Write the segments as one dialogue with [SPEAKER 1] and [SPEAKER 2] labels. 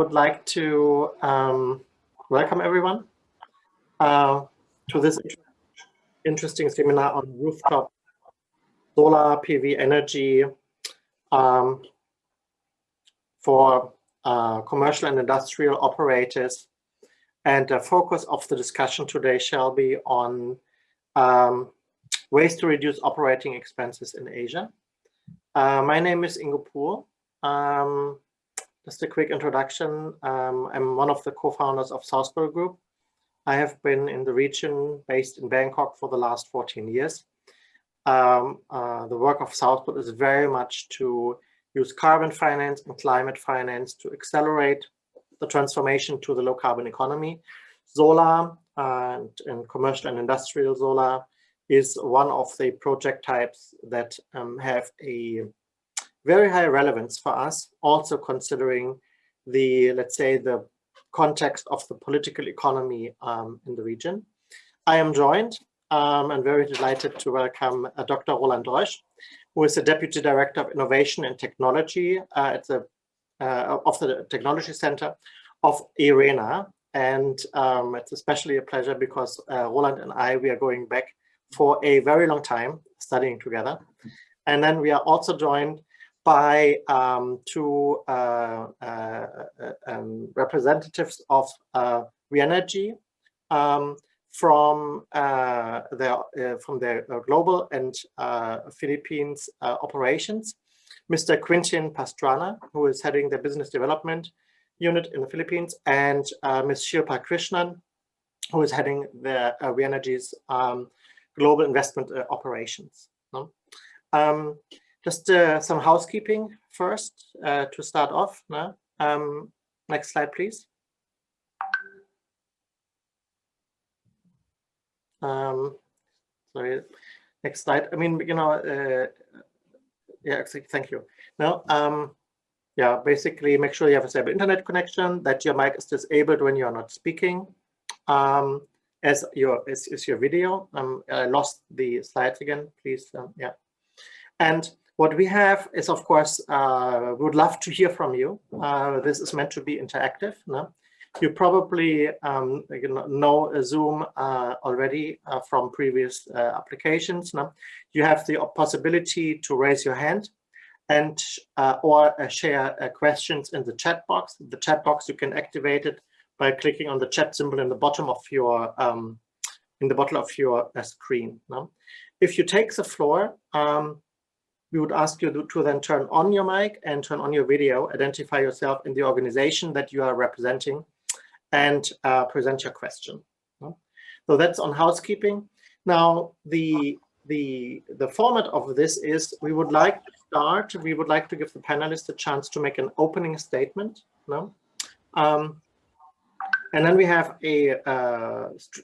[SPEAKER 1] Would like to welcome everyone to this interesting seminar on rooftop solar PV energy for commercial and industrial operators. And the focus of the discussion today shall be on ways to reduce operating expenses in Asia. My name is Ingo Puhl. Just a quick introduction. I'm one of the co-founders of Southpol Group. I have been in the region based in Bangkok for the last 14 years. The work of Southpol is very much to use carbon finance and climate finance to accelerate the transformation to the low carbon economy. Solar and commercial and industrial solar is one of the project types that have a very high relevance for us, also considering the, let's say, the context of the political economy in the region. I am joined and very delighted to welcome Dr. Roland Rösch, who is the Deputy Director of Innovation and Technology at the of the Technology Center of IRENA. And it's especially a pleasure because Roland and we are going back for a very long time studying together. And then we are also joined by two representatives of WEnergy from their global and Philippines operations. Mr. Quintin Pastrana, who is heading the business development unit in the Philippines, and Ms. Shilpa Krishnan, who is heading the WEnergy's global investment operations. Just some housekeeping first to start off. Next slide, please. Sorry, next slide. I mean, you know, yeah, thank you. Now, yeah, basically make sure you have a stable internet connection, that your mic is disabled when you are not speaking, as your video. I lost the slides again, please. Yeah, and what we have is, of course, we would love to hear from you. This is meant to be interactive. No? You probably know Zoom already from previous applications. No? You have the possibility to raise your hand and or share questions in the chat box. The chat box, you can activate it by clicking on the chat symbol in the bottom of your screen. No? If you take the floor, we would ask you to then turn on your mic and turn on your video, identify yourself in the organization that you are representing, and present your question. So that's on housekeeping. Now, the format of this is we would like to start. We would like to give the panelists a chance to make an opening statement. No? And then we have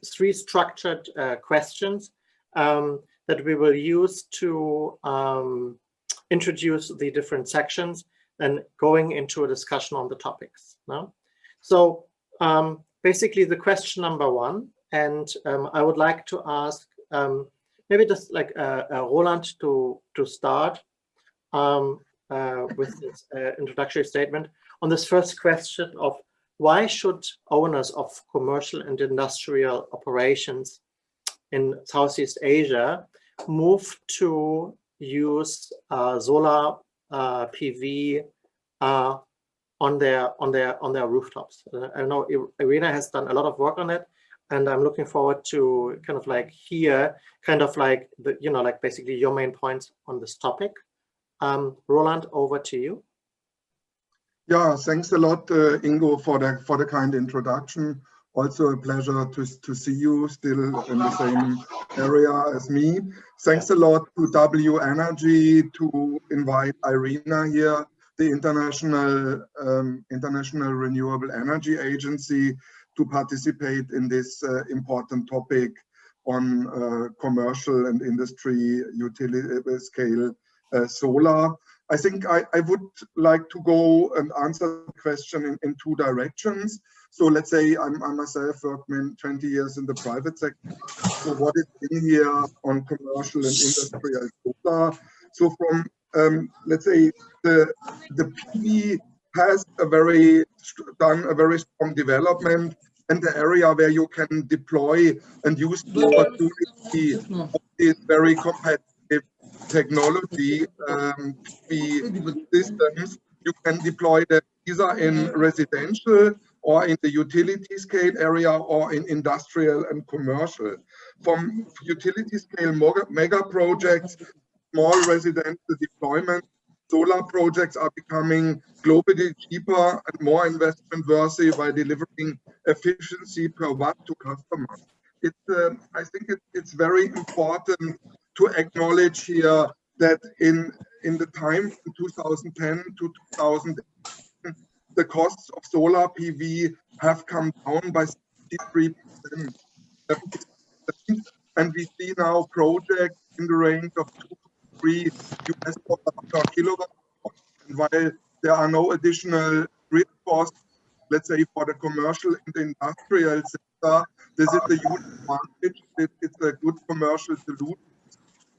[SPEAKER 1] three structured questions that we will use to introduce the different sections and going into a discussion on the topics. No? So basically the question number one, and I would like to ask maybe just like Roland to start with this introductory statement on this first question of why should owners of commercial and industrial operations in Southeast Asia move to use solar PV on their rooftops. I know IRENA has done a lot of work on it, and I'm looking forward to kind of like hear kind of like the, you know, like basically your main points on this topic. Roland, over to you.
[SPEAKER 2] Yeah, thanks a lot, Ingo, for the kind introduction. Also a pleasure to see you still in the same area as me. Thanks a lot to WEnergy to invite IRENA here, the International Renewable Energy Agency, to participate in this important topic on commercial and industry utility scale solar. I think I would like to go and answer the question in two directions. So let's say I myself worked 20 years in the private sector. So what is in here on commercial and industrial solar? So from let's say the PV has done a very strong development, and the area where you can deploy and use the opportunity of this very competitive technology PV systems. You can deploy them either in residential or in the utility scale area or in industrial and commercial. From utility scale mega projects, small residential deployment, solar projects are becoming globally cheaper and more investment worthy by delivering efficiency per watt to customers. I think it's very important to acknowledge here that in the time from 2010 to 2010, the costs of solar PV have come down by 63%. And we see now projects in the range of $2 to $3 per kilowatt. And while there are no additional grid costs, let's say for the commercial and the industrial sector, this is a huge advantage. It's a good commercial solution.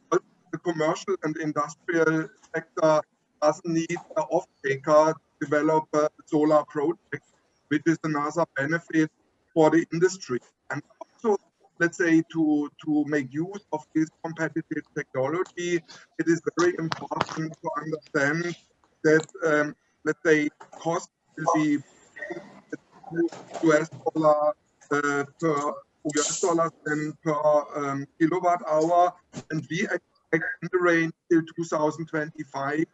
[SPEAKER 2] But the commercial and industrial sector doesn't need an off-taker to develop a solar project, which is another benefit for the industry. And also, let's say, to make use of this competitive technology, it is very important to understand that, let's say, cost will be US dollar per US dollars then per kilowatt hour, and we expect in the range till 2025,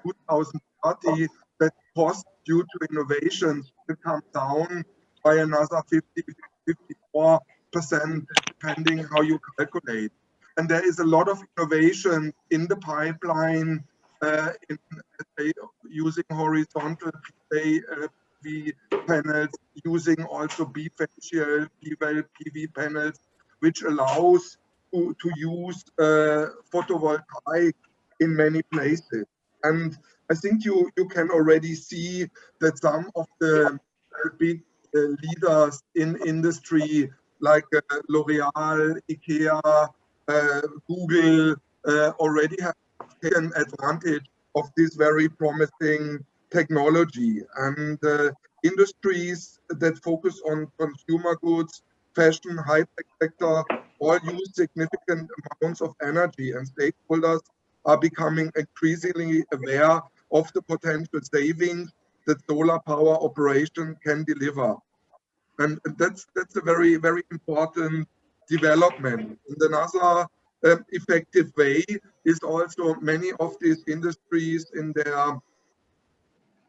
[SPEAKER 2] 2030 that cost due to innovations will come down by another 54%, depending how you calculate. And there is a lot of innovation in the pipeline using horizontal PV panels, using also bifacial PV panels, which allows to use photovoltaic in many places. And I think you can already see that some of the big leaders in industry like L'Oreal, IKEA, Google already have taken advantage of this very promising technology. And industries that focus on consumer goods, fashion, high-tech sector, all use significant amounts of energy, and stakeholders are becoming increasingly aware of the potential savings that solar power operation can deliver. And that's a very, very important development. And another effective way is also many of these industries in their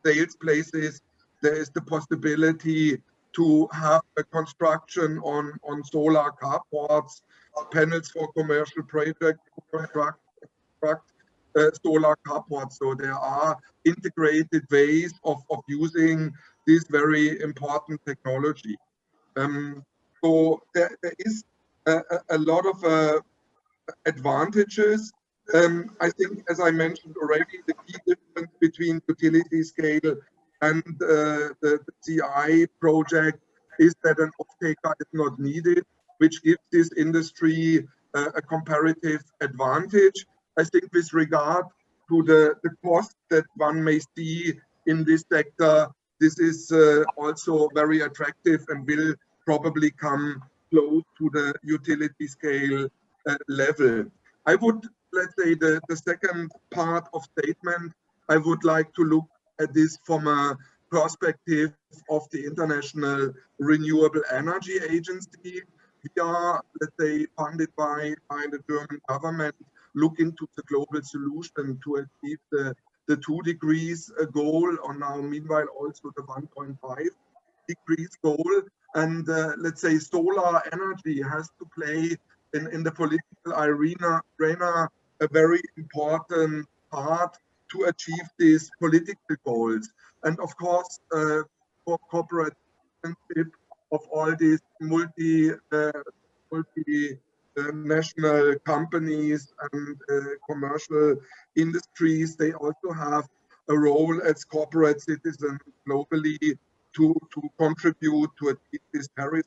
[SPEAKER 2] sales places, there is the possibility to have a construction on solar carports, panels for commercial projects, solar carports. So there are integrated ways of using this very important technology. So there is a lot of advantages. I think, as I mentioned already, the key difference between utility scale and the CI project is that an off-taker is not needed, which gives this industry a comparative advantage. I think with regard to the cost that one may see in this sector, this is also very attractive and will probably come close to the utility scale level. I would, let's say, the second part of statement, I would like to look at this from a perspective of the International Renewable Energy Agency. We are, let's say, funded by the German government, looking to the global solution to achieve the 2 degrees goal, or now meanwhile also the 1.5 degrees goal. And let's say solar energy has to play in the political arena a very important part to achieve these political goals. And of course, for corporate citizenship of all these multinational companies and commercial industries, they also have a role as corporate citizens globally to contribute to achieve this Paris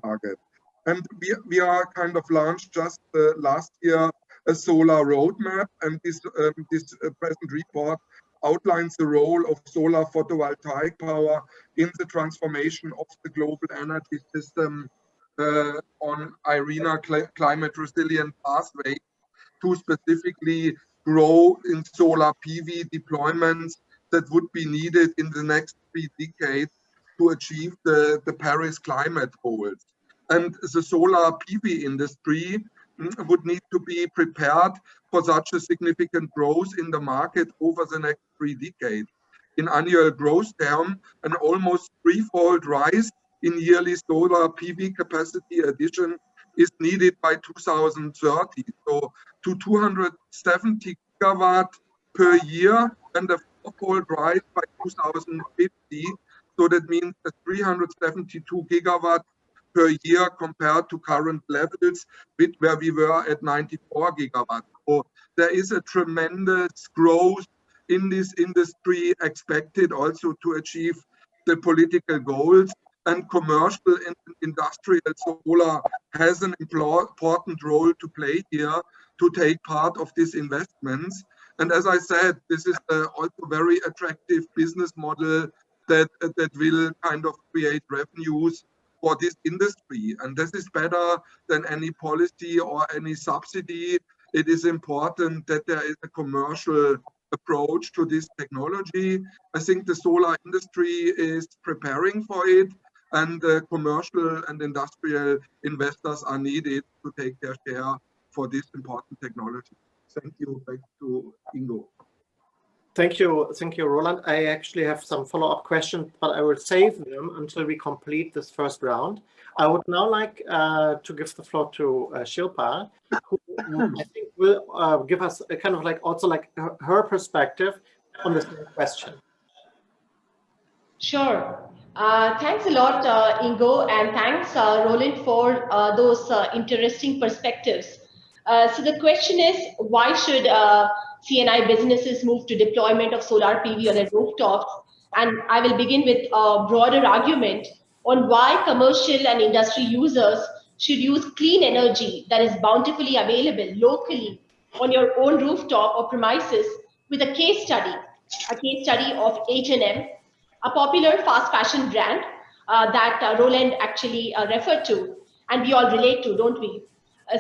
[SPEAKER 2] target. And we are kind of launched just last year a solar roadmap, and this present report outlines the role of solar photovoltaic power in the transformation of the global energy system on IRENA climate resilient pathway to specifically grow in solar PV deployments that would be needed in the next 3 decades to achieve the Paris climate goals. And the solar PV industry would need to be prepared for such a significant growth in the market over the next 3 decades. In annual growth terms, an almost threefold rise in yearly solar PV capacity addition is needed by 2030. So to 270 gigawatt per year and a fourfold rise by 2050. So that means a 372 gigawatt per year compared to current levels, where we were at 94 gigawatts. So there is a tremendous growth in this industry expected also to achieve the political goals, and commercial and industrial solar has an important role to play here to take part of these investments. And as I said, this is also very attractive business model that will kind of create revenues for this industry. And this is better than any policy or any subsidy. It is important that there is a commercial approach to this technology. I think the solar industry is preparing for it, and commercial and industrial investors are needed to take their share for this important technology. Thank you. Back to Ingo.
[SPEAKER 1] Thank you, Roland. I actually have some follow-up questions, but I will save them until we complete this first round. I would now like to give the floor to Shilpa, who I think will give us a kind of like also like her perspective on this question.
[SPEAKER 3] Sure. Thanks a lot, Ingo, and thanks, Roland, for those interesting perspectives. So the question is, why should CNI businesses move to deployment of solar PV on their rooftops? And I will begin with a broader argument on why commercial and industry users should use clean energy that is bountifully available locally on your own rooftop or premises, with a case study of H&M, a popular fast fashion brand that Roland actually referred to, and we all relate to, don't we?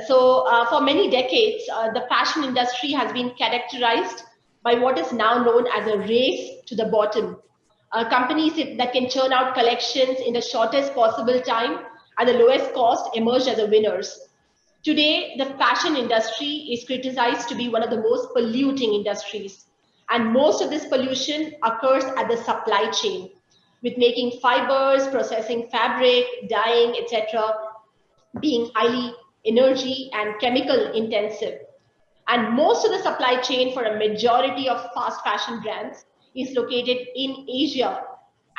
[SPEAKER 3] So for many decades, the fashion industry has been characterized by what is now known as a race to the bottom. Companies that can churn out collections in the shortest possible time at the lowest cost emerge as the winners. Today, the fashion industry is criticized to be one of the most polluting industries. And most of this pollution occurs at the supply chain, with making fibers, processing fabric, dyeing, etc., being highly energy and chemical intensive. And most of the supply chain for a majority of fast fashion brands is located in Asia.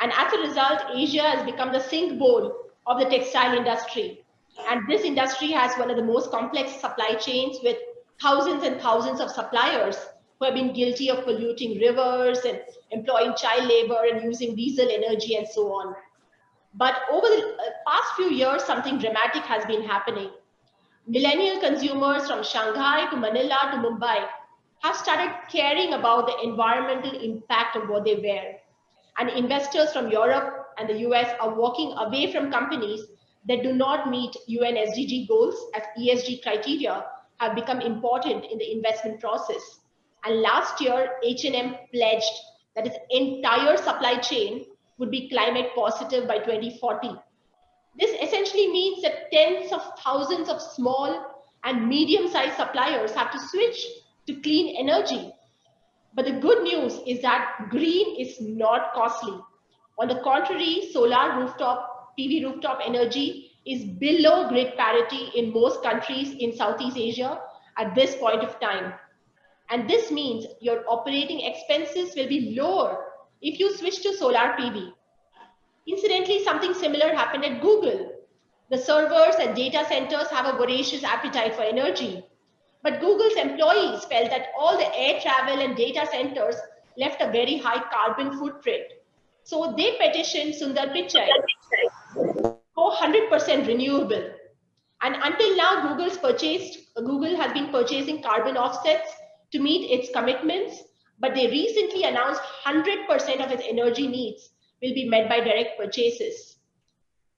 [SPEAKER 3] And as a result, Asia has become the sink bowl of the textile industry. And this industry has one of the most complex supply chains, with thousands and thousands of suppliers who have been guilty of polluting rivers and employing child labor and using diesel energy and so on. But over the past few years, something dramatic has been happening. Millennial consumers from Shanghai to Manila to Mumbai have started caring about the environmental impact of what they wear. And investors from Europe and the US are walking away from companies that do not meet UN SDG goals, as ESG criteria have become important in the investment process. And last year, H&M pledged that its entire supply chain would be climate positive by 2040. This essentially means that tens of thousands of small and medium-sized suppliers have to switch to clean energy. But the good news is that green is not costly. On the contrary, solar rooftop, PV rooftop energy is below grid parity in most countries in Southeast Asia at this point of time. And this means your operating expenses will be lower if you switch to solar PV. Incidentally, something similar happened at Google. The servers and data centers have a voracious appetite for energy. But Google's employees felt that all the air travel and data centers left a very high carbon footprint. So they petitioned Sundar Pichai to go 100% renewable. And until now, Google has been purchasing carbon offsets to meet its commitments. but they recently announced 100% of its energy needs will be met by direct purchases.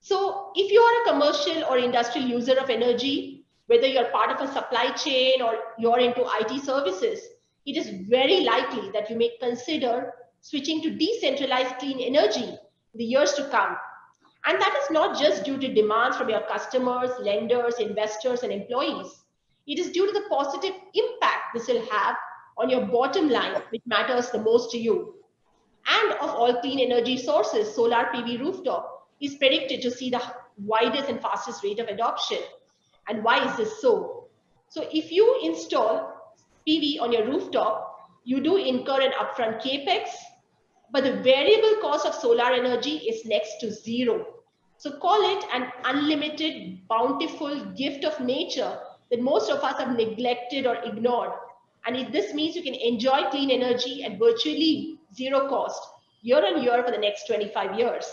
[SPEAKER 3] So if you are a commercial or industrial user of energy, whether you're part of a supply chain or you're into IT services, it is very likely that you may consider switching to decentralized clean energy in the years to come. And that is not just due to demands from your customers, lenders, investors, and employees. It is due to the positive impact this will have on your bottom line, which matters the most to you. And of all clean energy sources, solar PV rooftop is predicted to see the widest and fastest rate of adoption. And why is this so? So if you install PV on your rooftop, you do incur an upfront capex, but the variable cost of solar energy is next to zero. So call it an unlimited, bountiful gift of nature that most of us have neglected or ignored. And this means you can enjoy clean energy at virtually zero cost year on year for the next 25 years.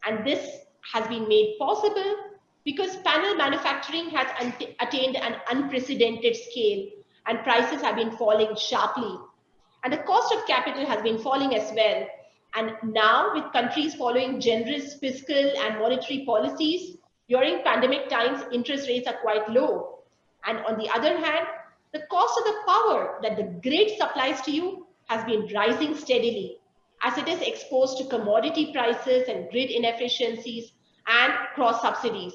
[SPEAKER 3] And this has been made possible because panel manufacturing has attained an unprecedented scale and prices have been falling sharply. And the cost of capital has been falling as well. And now with countries following generous fiscal and monetary policies, during pandemic times, interest rates are quite low. And on the other hand, the cost of the power that the grid supplies to you has been rising steadily as it is exposed to commodity prices and grid inefficiencies and cross subsidies.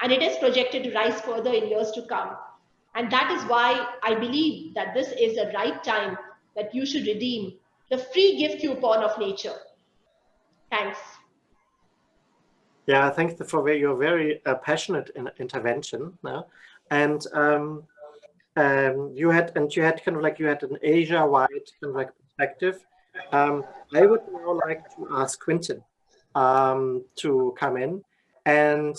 [SPEAKER 3] And it is projected to rise further in years to come. And that is why I believe that this is the right time that you should redeem the free gift coupon of nature. Thanks.
[SPEAKER 1] Yeah, thanks for your very passionate intervention. And you had kind of like you had an Asia-wide kind of like perspective. I would now like to ask Quintin to come in and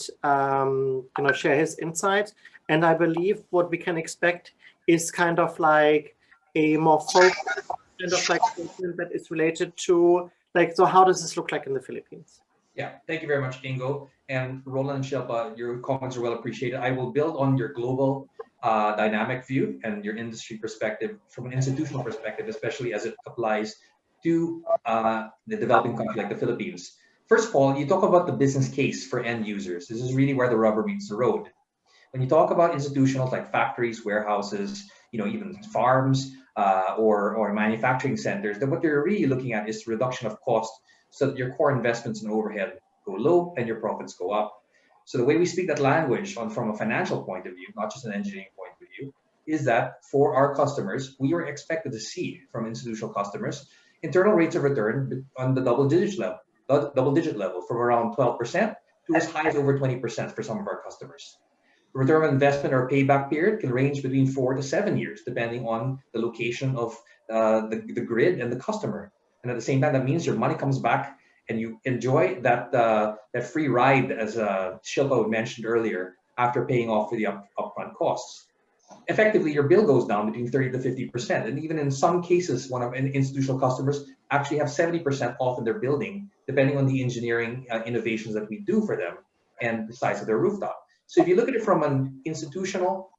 [SPEAKER 1] share his insights. And I believe what we can expect is kind of like a more focused kind of like statement that is related to like, so how does this look like in the Philippines?
[SPEAKER 4] Yeah, thank you very much, Ingo. And Roland and Shilpa, your comments are well appreciated. I will build on your global dynamic view and your industry perspective from an institutional perspective, especially as it applies to the developing country like the Philippines. First of all, you talk about the business case for end users. This is really where the rubber meets the road. When you talk about institutionals like factories, warehouses, even farms or manufacturing centers, then what you're really looking at is reduction of cost so that your core investments and overhead go low and your profits go up. So the way we speak that language from a financial point of view, not just an engineering point of view, is that for our customers, we are expected to see from institutional customers internal rates of return on the double-digit level from around 12% to as high as over 20% for some of our customers. The return on investment or payback period can range between 4 to 7 years, depending on the location of the grid and the customer. And at the same time, that means your money comes back and you enjoy that free ride, as Shilpa mentioned earlier, after paying off for the upfront costs. Effectively, your bill goes down between 30 to 50%. And even in some cases, one of institutional customers actually have 70% off in their building, depending on the engineering innovations that we do for them and the size of their rooftop. So if you look at it from an institutional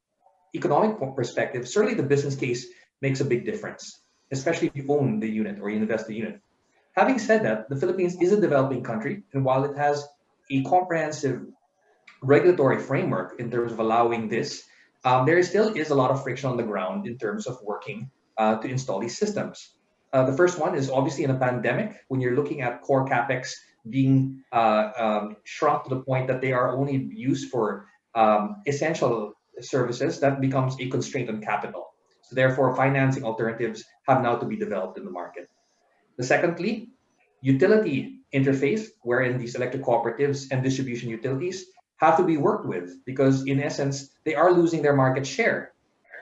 [SPEAKER 4] economic perspective, certainly the business case makes a big difference, especially if you own the unit or you invest the unit. Having said that, the Philippines is a developing country, and while it has a comprehensive regulatory framework in terms of allowing this, there still is a lot of friction on the ground in terms of working to install these systems. The first one is obviously in a pandemic, when you're looking at core capex being shrunk to the point that they are only used for essential services, that becomes a constraint on capital. So therefore, financing alternatives have now to be developed in the market. Secondly, utility interface, wherein these electric cooperatives and distribution utilities have to be worked with, because in essence, they are losing their market share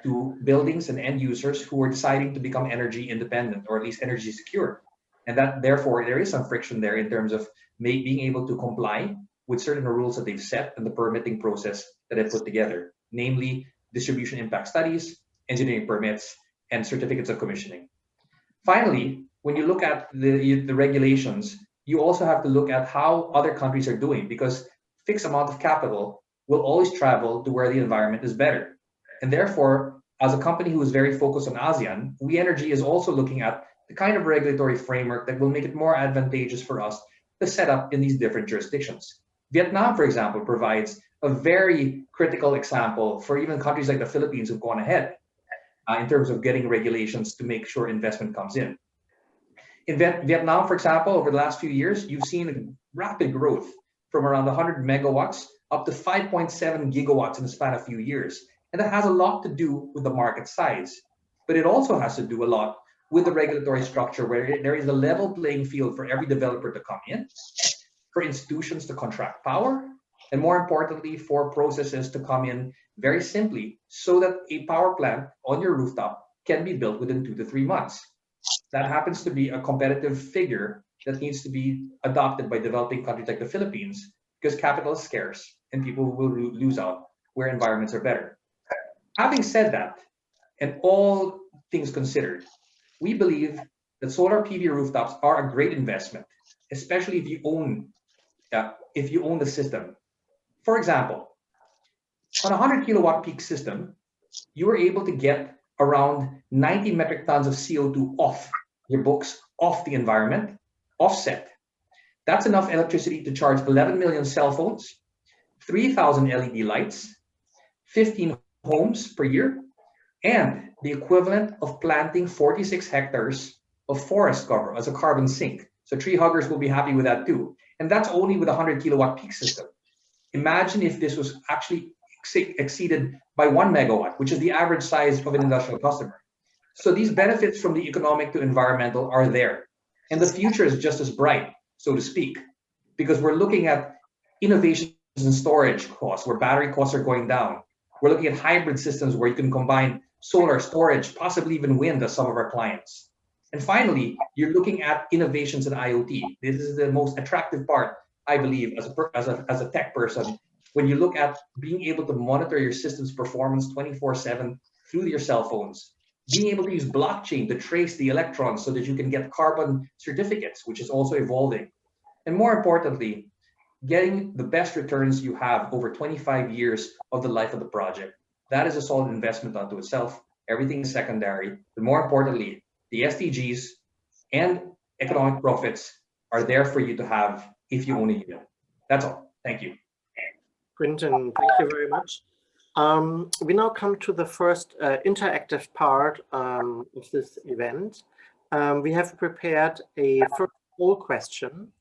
[SPEAKER 4] to buildings and end users who are deciding to become energy independent or at least energy secure. And that therefore, there is some friction there in terms of being able to comply with certain rules that they've set and the permitting process that they've put together, namely distribution impact studies, engineering permits, and certificates of commissioning. Finally, when you look at the regulations, you also have to look at how other countries are doing, because fixed amount of capital will always travel to where the environment is better. And therefore, as a company who is very focused on ASEAN, WEnergy is also looking at the kind of regulatory framework that will make it more advantageous for us to set up in these different jurisdictions. Vietnam, for example, provides a very critical example for even countries like the Philippines who've gone ahead in terms of getting regulations to make sure investment comes in. In Vietnam, for example, over the last few years, you've seen rapid growth from around 100 megawatts up to 5.7 gigawatts in the span of a few years. And that has a lot to do with the market size, but it also has to do a lot with the regulatory structure where there is a level playing field for every developer to come in, for institutions to contract power, and more importantly, for processes to come in very simply so that a power plant on your rooftop can be built within 2 to 3 months. That happens to be a competitive figure that needs to be adopted by developing countries like the Philippines because capital is scarce and people will lose out where environments are better. Having said that, and all things considered, we believe that solar PV rooftops are a great investment, especially if you own the system. For example, on a 100 kilowatt peak system, you were able to get around 90 metric tons of CO2 off your books, off the environment, offset. That's enough electricity to charge 11 million cell phones, 3,000 LED lights, 15 homes per year, and the equivalent of planting 46 hectares of forest cover as a carbon sink. So tree huggers will be happy with that too. And that's only with a 100 kilowatt peak system. Imagine if this was actually exceeded by 1 megawatt, which is the average size of an industrial customer. So these benefits from the economic to environmental are there. And the future is just as bright, so to speak, because we're looking at innovations in storage costs, where battery costs are going down. We're looking at hybrid systems where you can combine solar storage, possibly even wind, as some of our clients. And finally, you're looking at innovations in IoT. This is the most attractive part, I believe, as a tech person, when you look at being able to monitor your system's performance 24/7 through your cell phones, being able to use blockchain to trace the electrons so that you can get carbon certificates, which is also evolving. And more importantly, getting the best returns you have over 25 years of the life of the project. That is a solid investment unto itself. Everything is secondary. But more importantly, the SDGs and economic profits are there for you to have if you own a unit. That's all. Thank you.
[SPEAKER 1] Quintin, thank you very much. We now come to the first interactive part of this event. We have prepared a first poll question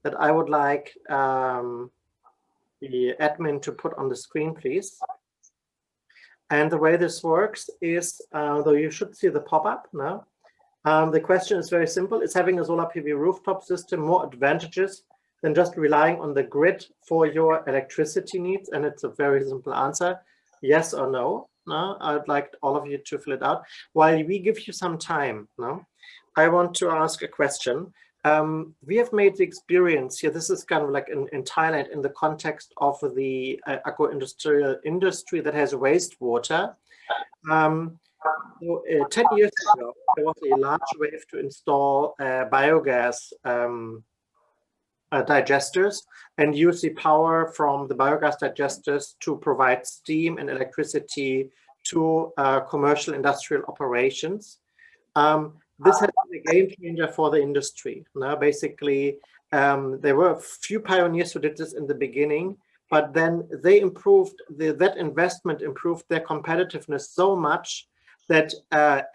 [SPEAKER 1] that I would like the admin to put on the screen, please. And the way this works is, though you should see the pop-up now, the question is very simple. Is having a solar PV rooftop system more advantages than just relying on the grid for your electricity needs? And it's a very simple answer, yes or no. No, I'd like all of you to fill it out. While we give you some time, no, I want to ask a question. We have made the experience here, this is kind of like in Thailand in the context of the agro-industrial industry that has wastewater. 10 years ago, there was a large wave to install biogas digesters and use the power from the biogas digesters to provide steam and electricity to commercial industrial operations. This has been a game changer for the industry. Now, basically, there were a few pioneers who did this in the beginning, but then they improved, that investment improved their competitiveness so much that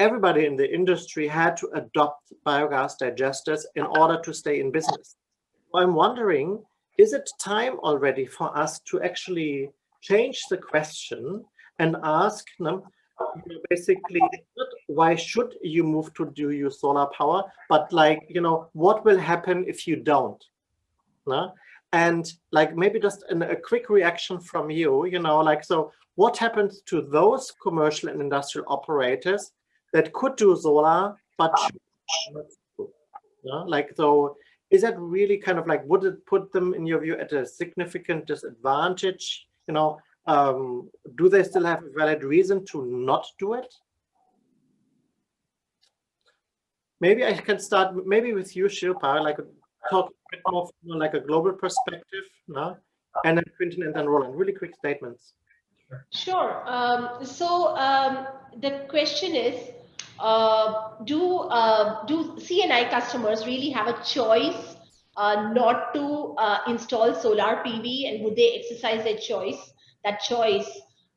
[SPEAKER 1] everybody in the industry had to adopt biogas digesters in order to stay in business. I'm wondering, is it time already for us to actually change the question and ask, basically, not why should you move to use solar power, but like, what will happen if you don't? And like maybe just a quick reaction from you, so what happens to those commercial and industrial operators that could do solar, but not do? So is that really kind of like, would it put them, in your view, at a significant disadvantage? Do they still have a valid reason to not do it? Maybe I can start with you, Shilpa, like talk a bit more from like a global perspective, and then Quintin and then Roland. Really quick statements.
[SPEAKER 3] Sure. So the question is, do C&I customers really have a choice not to install solar PV, and would they exercise their choice? That choice?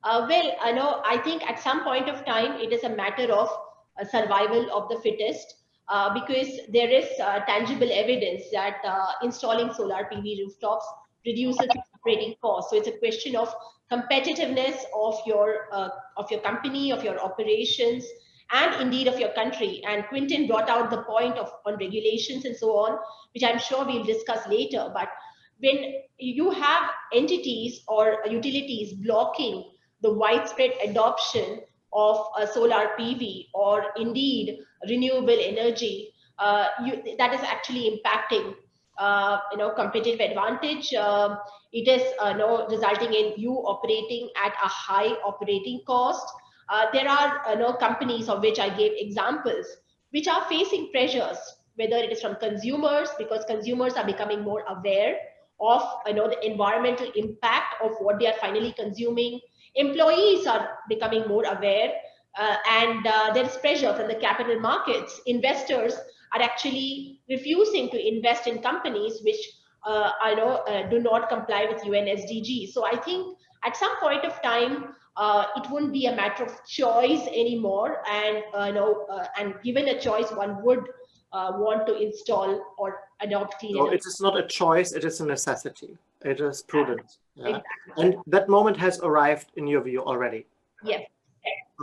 [SPEAKER 3] Well, I think at some point of time it is a matter of survival of the fittest, because there is tangible evidence that installing solar PV rooftops reduces operating costs. So it's a question of competitiveness of your company, of your operations, and indeed of your country. And Quintin brought out the point on regulations and so on, which I'm sure we'll discuss later. But when you have entities or utilities blocking the widespread adoption of solar PV or indeed renewable energy, that is actually impacting competitive advantage. It is resulting in you operating at a high operating cost. There are companies of which I gave examples, which are facing pressures, whether it is from consumers, because consumers are becoming more aware of the environmental impact of what they are finally consuming. Employees are becoming more aware, and there is pressure from the capital markets. Investors are actually refusing to invest in companies which do not comply with UN SDGs. So I think at some point of time, it wouldn't be a matter of choice anymore, and and given a choice, one would want to install or adopt clean energy.
[SPEAKER 1] It is not a choice; it is a necessity. It is prudent. Yeah?
[SPEAKER 3] Exactly.
[SPEAKER 1] And that moment has arrived in your view already.
[SPEAKER 3] Yes.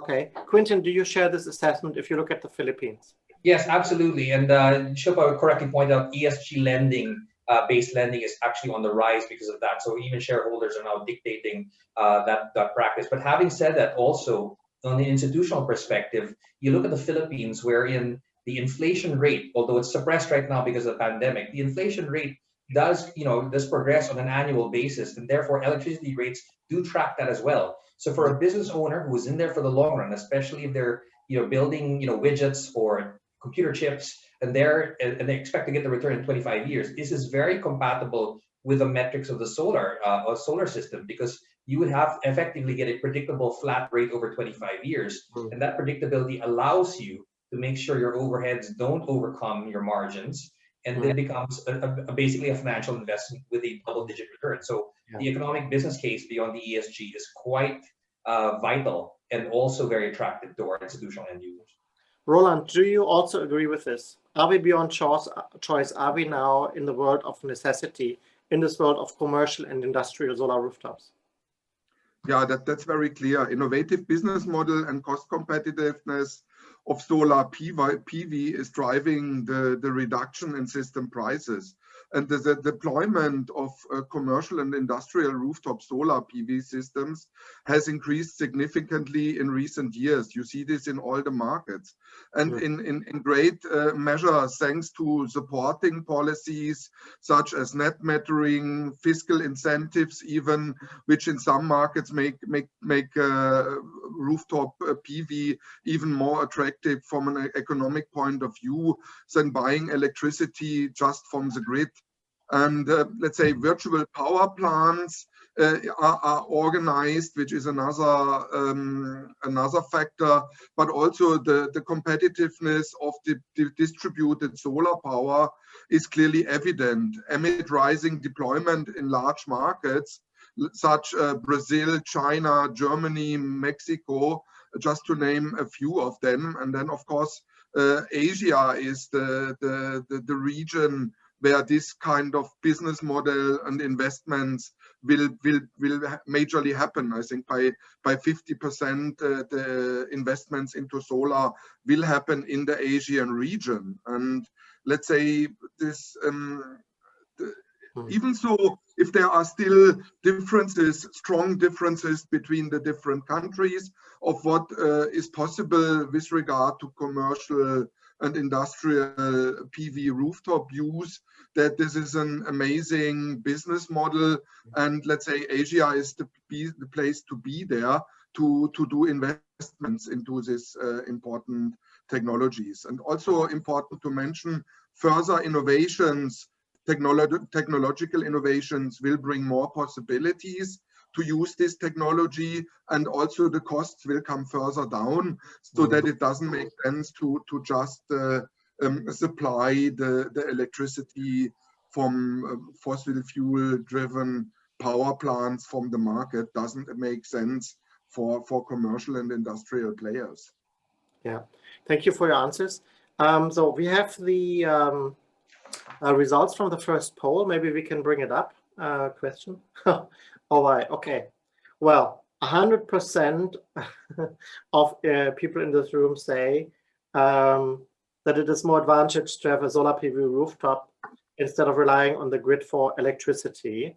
[SPEAKER 1] Okay, Quintin, do you share this assessment if you look at the Philippines?
[SPEAKER 4] Yes, absolutely. And Shilpa correctly pointed out ESG lending, based lending is actually on the rise because of that. So even shareholders are now dictating that practice. But having said that, also on the institutional perspective, you look at the Philippines, wherein the inflation rate, although it's suppressed right now because of the pandemic, the inflation rate does progress on an annual basis, and therefore electricity rates do track that as well. So for a business owner who's in there for the long run, especially if they're building widgets or computer chips, and they expect to get the return in 25 years. This is very compatible with the metrics of the solar system, because you would have effectively get a predictable flat rate over 25 years, and that predictability allows you to make sure your overheads don't overcome your margins, and it becomes basically a financial investment with a double-digit return. So the economic business case beyond the ESG is quite vital and also very attractive to our institutional end users.
[SPEAKER 1] Roland, do you also agree with this? Are we beyond choice? Are we now in the world of necessity, in this world of commercial and industrial solar rooftops?
[SPEAKER 2] Yeah, that's very clear. Innovative business model and cost competitiveness of solar PV is driving the reduction in system prices. And the deployment of commercial and industrial rooftop solar PV systems has increased significantly in recent years. You see this in all the markets. And in great measure, thanks to supporting policies such as net metering, fiscal incentives even, which in some markets make rooftop PV even more attractive from an economic point of view than buying electricity just from the grid. And let's say virtual power plants are organized, which is another factor, but also the competitiveness of the distributed solar power is clearly evident amid rising deployment in large markets such Brazil, China, Germany, Mexico, just to name a few of them. And then of course Asia is the region where this kind of business model and investments will majorly happen. I think by 50% the investments into solar will happen in the Asian region. And let's say this, even so, if there are still differences, strong differences between the different countries of what is possible with regard to commercial and industrial PV rooftop use, that this is an amazing business model, and let's say Asia is the place to be there to do investments into this important technologies. And also important to mention, further innovations, technological innovations will bring more possibilities to use this technology, and also the costs will come further down, so that it doesn't make sense to just supply the electricity from fossil fuel driven power plants from the market. Doesn't make sense for commercial and industrial players.
[SPEAKER 1] Yeah, thank you for your answers. So we have the results from the first poll. Maybe we can bring it up. Question. All right. Okay. Well, 100% of people in this room say that it is more advantageous to have a solar PV rooftop instead of relying on the grid for electricity.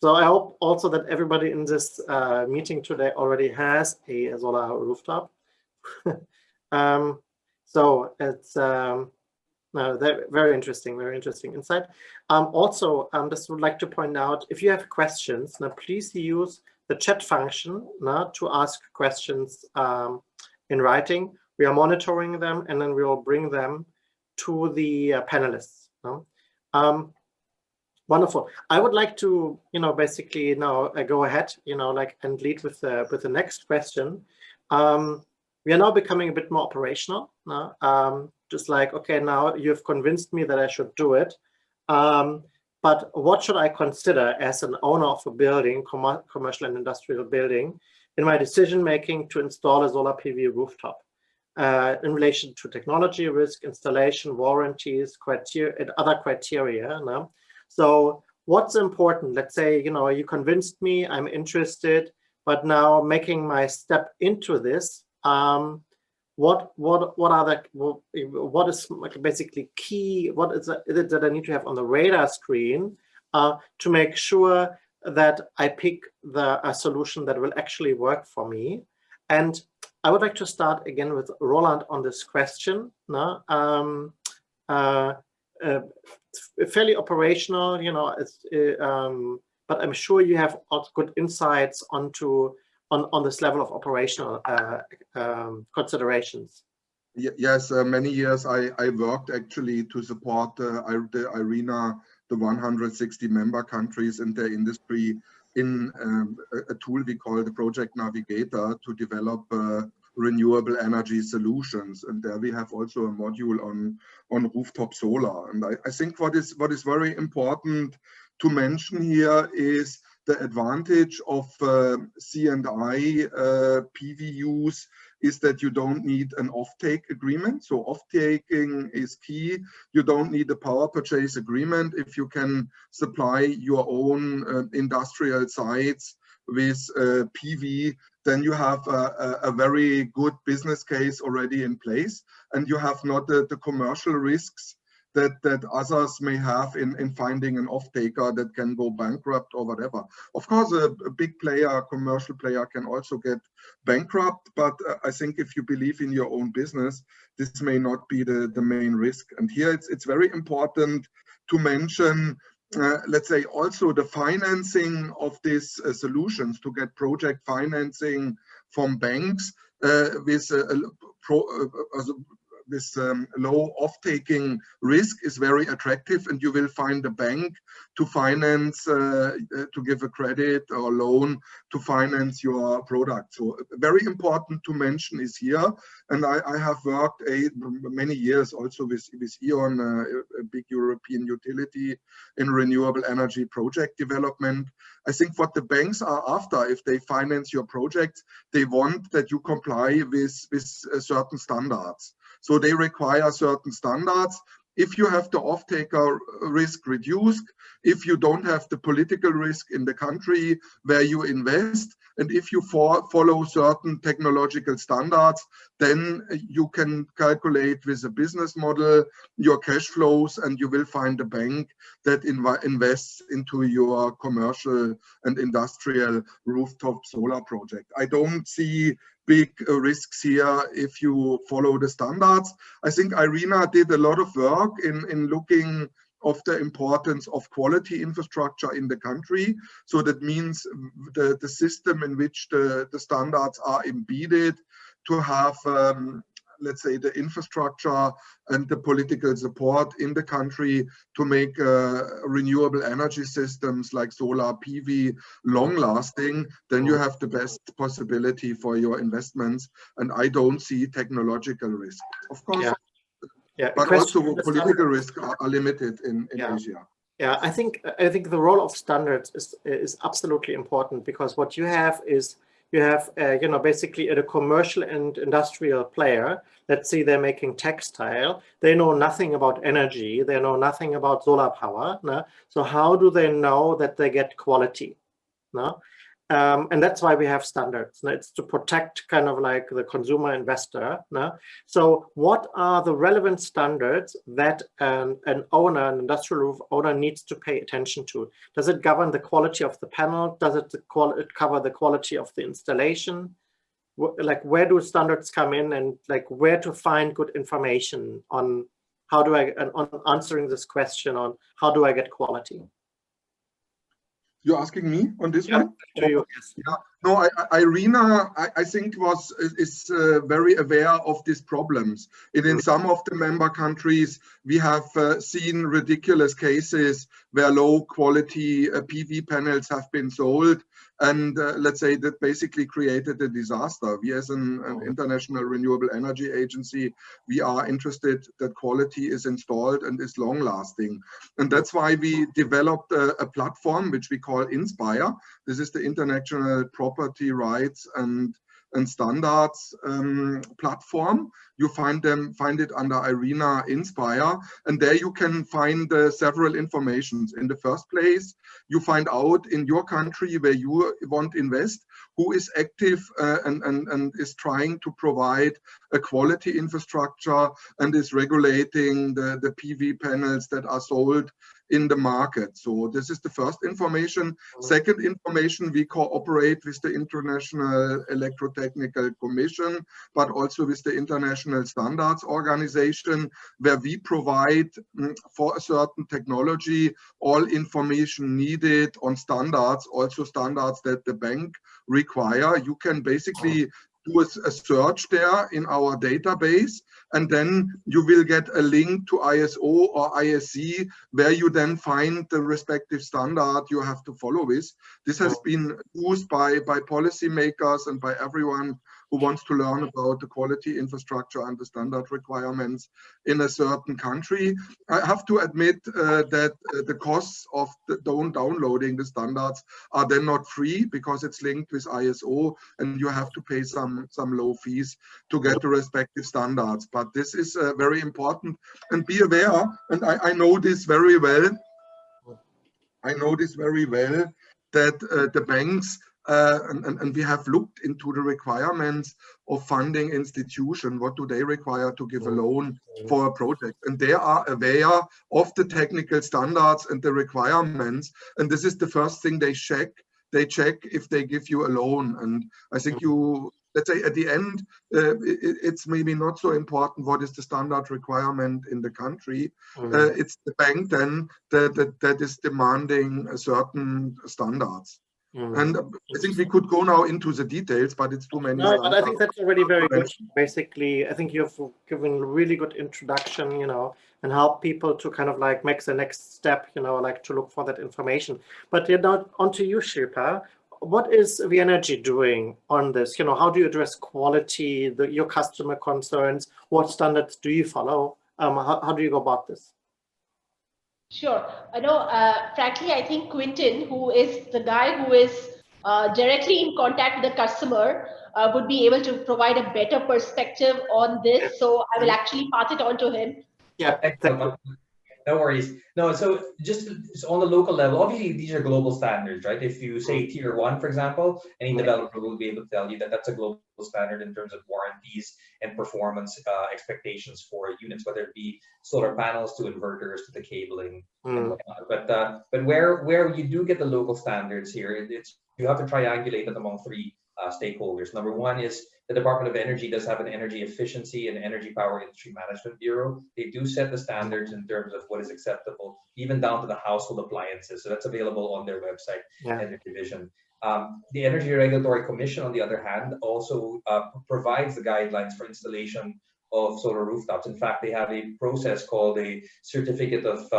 [SPEAKER 1] So I hope also that everybody in this meeting today already has a solar rooftop. So it's very interesting insight. Also, just would like to point out, if you have questions, now please use the chat function to ask questions in writing. We are monitoring them, and then we will bring them to the panelists. Wonderful. I would like to, basically now go ahead, and lead with the next question. We are now becoming a bit more operational. Just like, okay, now you've convinced me that I should do it. But what should I consider as an owner of a building, commercial and industrial building, in my decision making to install a solar PV rooftop in relation to technology, risk, installation, warranties, criteria, and other criteria? So what's important? Let's say, you convinced me, I'm interested, but now making my step into this, what is basically key? What is it that I need to have on the radar screen to make sure that I pick a solution that will actually work for me? And I would like to start again with Roland on this question. Fairly operational, but I'm sure you have good insights on this level of operational considerations.
[SPEAKER 2] Yes, many years I worked actually to support the IRENA, the 160 member countries in their industry, in a tool we call the Project Navigator to develop renewable energy solutions. And there we have also a module on rooftop solar. And I think what is very important to mention here is the advantage of C&I PV use is that you don't need an offtake agreement. So off-taking is key. You don't need a power purchase agreement if you can supply your own industrial sites with PV. Then you have a very good business case already in place, and you have not the commercial risks that others may have in finding an off-taker that can go bankrupt or whatever. Of course, a big player, a commercial player, can also get bankrupt, but I think if you believe in your own business, this may not be the main risk. And here it's very important to mention, let's say, also the financing of these solutions, to get project financing from banks with low off-taking risk is very attractive, and you will find a bank to finance, to give a credit or loan to finance your product. So very important to mention is here, and I have worked many years also with E.ON, a big European utility, in renewable energy project development. I think what the banks are after, if they finance your project, they want that you comply with certain standards. So they require certain standards. If you have the off-taker risk reduced, if you don't have the political risk in the country where you invest, and if you follow certain technological standards, then you can calculate with a business model your cash flows, and you will find a bank that invests into your commercial and industrial rooftop solar project. I don't see big risks here if you follow the standards. I think IRENA did a lot of work in looking of the importance of quality infrastructure in the country. So that means the system in which the standards are embedded, to have let's say, the infrastructure and the political support in the country to make renewable energy systems like solar PV long-lasting, then you have the best possibility for your investments. And I don't see technological risk, of course, but also political risk are limited in Asia.
[SPEAKER 1] Yeah, I think the role of standards is absolutely important, because what you have is you have basically a commercial and industrial player. Let's say they're making textile. They know nothing about energy. They know nothing about solar power. No? So how do they know that they get quality? No? And that's why we have standards. No? It's to protect kind of like the consumer investor. No? So what are the relevant standards that an industrial roof owner needs to pay attention to? Does it govern the quality of the panel? Does it cover the quality of the installation? Like, where do standards come in, and like where to find good information on how do on answering this question on how do I get quality?
[SPEAKER 2] You're asking me on this one?
[SPEAKER 1] You, yes.
[SPEAKER 2] Yeah. No, IRENA, I think is very aware of these problems. And in some of the member countries, we have seen ridiculous cases where low quality PV panels have been sold. And let's say that basically created a disaster. We, as an international renewable energy agency, we are interested that quality is installed and is long lasting. And that's why we developed a platform which we call Inspire. This is the International Property Rights and Standards platform. You find it under IRENA Inspire, and there you can find several informations. In the first place, you find out in your country where you want to invest, who is active and is trying to provide a quality infrastructure and is regulating the PV panels that are sold in the market. So this is the first information. Second information, we cooperate with the International Electrotechnical Commission, but also with the International Standards Organization, where we provide for a certain technology all information needed on standards, also standards that the bank require. You can basically do a search there in our database, and then you will get a link to ISO or ISC, where you then find the respective standard you have to follow with. This has been used by policymakers and by everyone who wants to learn about the quality infrastructure and the standard requirements in a certain country. I have to admit that the costs of downloading the standards are then not free, because it's linked with ISO and you have to pay some low fees to get the respective standards. But this is very important, and be aware, and I know this very well. I know this very well, that the banks and we have looked into the requirements of funding institution. What do they require to give a loan for a project? And they are aware of the technical standards and the requirements. And this is the first thing they check. They check if they give you a loan. And I think let's say at the end, it's maybe not so important what is the standard requirement in the country. It's the bank then that is demanding certain standards. And I think we could go now into the details, but it's too many.
[SPEAKER 1] No, but I think that's already very good. Basically, I think you've given a really good introduction, and help people to kind of like make the next step, like to look for that information. But now onto you, Shilpa. What is WEnergy doing on this? How do you address quality, your customer concerns? What standards do you follow? How do you go about this?
[SPEAKER 3] Sure. I know, frankly, I think Quintin, who is the guy who is directly in contact with the customer, would be able to provide a better perspective on this. So I will actually pass it on to him.
[SPEAKER 1] Yeah,
[SPEAKER 4] no worries. No, so just on the local level, obviously these are global standards, right? If you say tier 1, for example, any developer will be able to tell you that that's a global standard in terms of warranties and performance expectations for units, whether it be solar panels to inverters to the cabling and whatnot. But where you do get the local standards here, you have to triangulate it among 3 stakeholders. Number 1 is the Department of Energy does have an Energy Efficiency and Energy Power Industry Management Bureau. They do set the standards in terms of what is acceptable, even down to the household appliances. So that's available on their website and their division. The Energy Regulatory Commission, on the other hand, also provides the guidelines for installation of solar rooftops. In fact, they have a process called a certificate of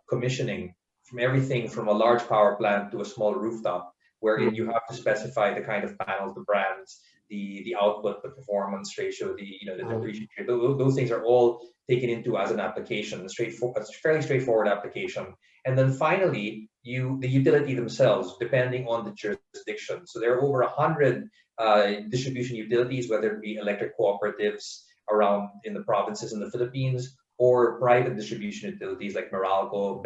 [SPEAKER 4] commissioning from everything from a large power plant to a small rooftop, wherein you have to specify the kind of panels, the brands, the output, the performance ratio, the depreciation. Those things are all taken into as an application, a fairly straightforward application. And then finally, the utility themselves, depending on the jurisdiction. So there are over 100 distribution utilities, whether it be electric cooperatives around in the provinces in the Philippines, or private distribution utilities like Meralco,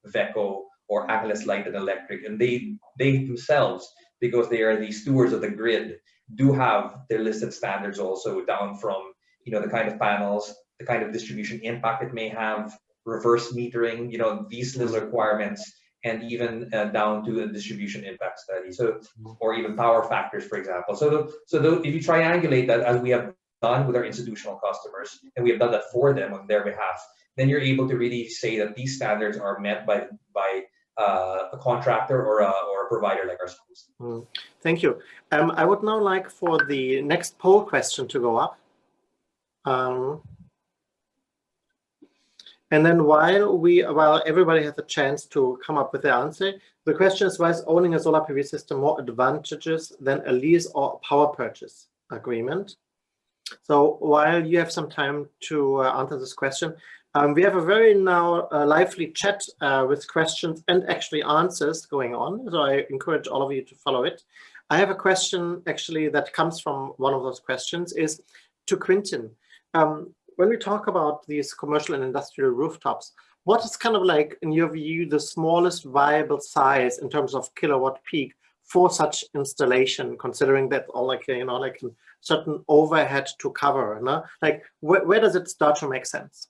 [SPEAKER 4] VECO, or Angeles Light and Electric. And they themselves, because they are the stewards of the grid, do have their listed standards also, down from the kind of panels, the kind of distribution impact it may have, reverse metering, these little requirements, and even down to a distribution impact study. So, or even power factors, for example. So if you triangulate that, as we have done with our institutional customers, and we have done that for them on their behalf, then you're able to really say that these standards are met by a contractor or a provider like ourselves.
[SPEAKER 1] Thank you. I would now like for the next poll question to go up. And then while everybody has a chance to come up with the answer, the question is, why is owning a solar PV system more advantageous than a lease or a power purchase agreement? So while you have some time to answer this question, we have a very now lively chat with questions and actually answers going on. So I encourage all of you to follow it. I have a question actually that comes from one of those questions, is to Quintin. When we talk about these commercial and industrial rooftops, what is kind of like, in your view, the smallest viable size in terms of kilowatt peak for such installation, considering that all like a certain overhead to cover, no? Like where does it start to make sense?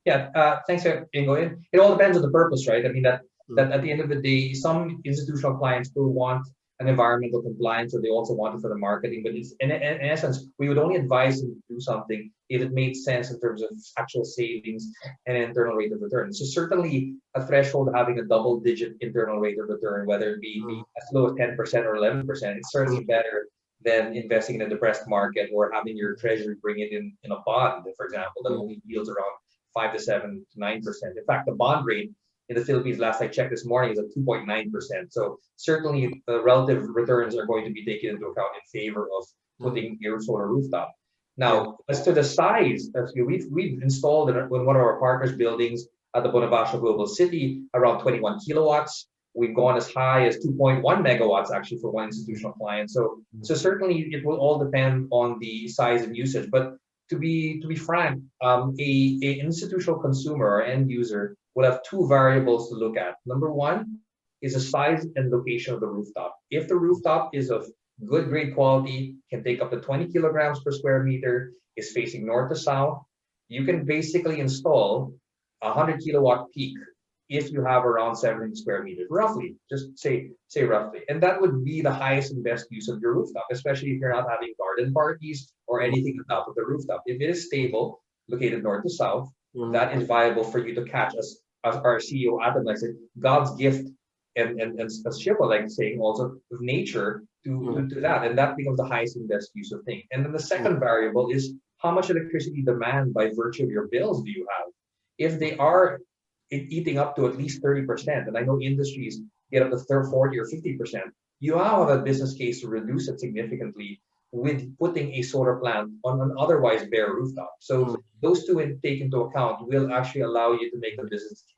[SPEAKER 4] Yeah, thanks, Ingo. It all depends on the purpose, right? I mean, that at the end of the day, some institutional clients will want an environmental compliance, or they also want it for the marketing. But it's, in essence, we would only advise them to do something if it made sense in terms of actual savings and internal rate of return. So certainly a threshold having a double-digit internal rate of return, whether it be as low as 10% or 11%, it's certainly better than investing in a depressed market or having your treasury bring it in a bond, for example, that only yields around 5 to 7 to 9%. In fact, the bond rate in the Philippines, last I checked this morning, is at 2.9%. So certainly the relative returns are going to be taken into account in favor of putting your solar rooftop. Now, as to the size, we've installed in one of our partners' buildings at the Bonifacio Global City around 21 kilowatts. We've gone as high as 2.1 megawatts actually for one institutional client. So certainly it will all depend on the size and usage. But to be frank, a institutional consumer or end user will have two variables to look at. Number one is the size and location of the rooftop. If the rooftop is of good grade quality, can take up to 20 kilograms per square meter, is facing north to south, you can basically install 100 kilowatt peak if you have around 700 square meters, roughly, just say roughly. And that would be the highest and best use of your rooftop, especially if you're not having garden parties or anything on top of the rooftop. If it is stable, located north to south, that is viable for you to catch, as our CEO Adam likes it, God's gift, and as Shilpa likes saying also, of nature to that, and that becomes the highest and best use of thing. And then the second variable is how much electricity demand by virtue of your bills do you have? If they are eating up to at least 30%, and I know industries get up to 40 or 50%, you now have a business case to reduce it significantly with putting a solar plant on an otherwise bare rooftop. So those two take into account will actually allow you to make the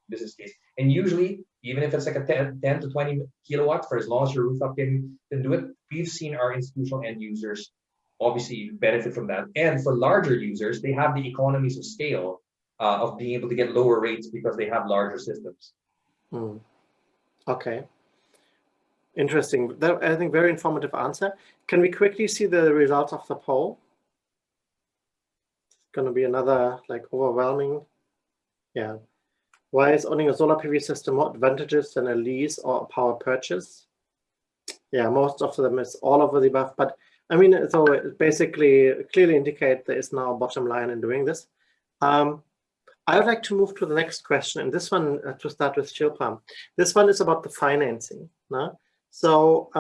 [SPEAKER 4] business case. And usually, even if it's like a 10 to 20 kilowatts, for as long as your rooftop can do it, we've seen our institutional end users obviously benefit from that. And for larger users, they have the economies of scale of being able to get lower rates because they have larger systems.
[SPEAKER 1] Okay. Interesting. That, I think, very informative answer. Can we quickly see the results of the poll? It's going to be another like overwhelming. Yeah. Why is owning a solar PV system more advantageous than a lease or a power purchase? Yeah, most of them is all over the above. But I mean, so it basically clearly indicate there is now a bottom line in doing this. I would like to move to the next question, and this one to start with Shilpa. This one is about the financing. No? So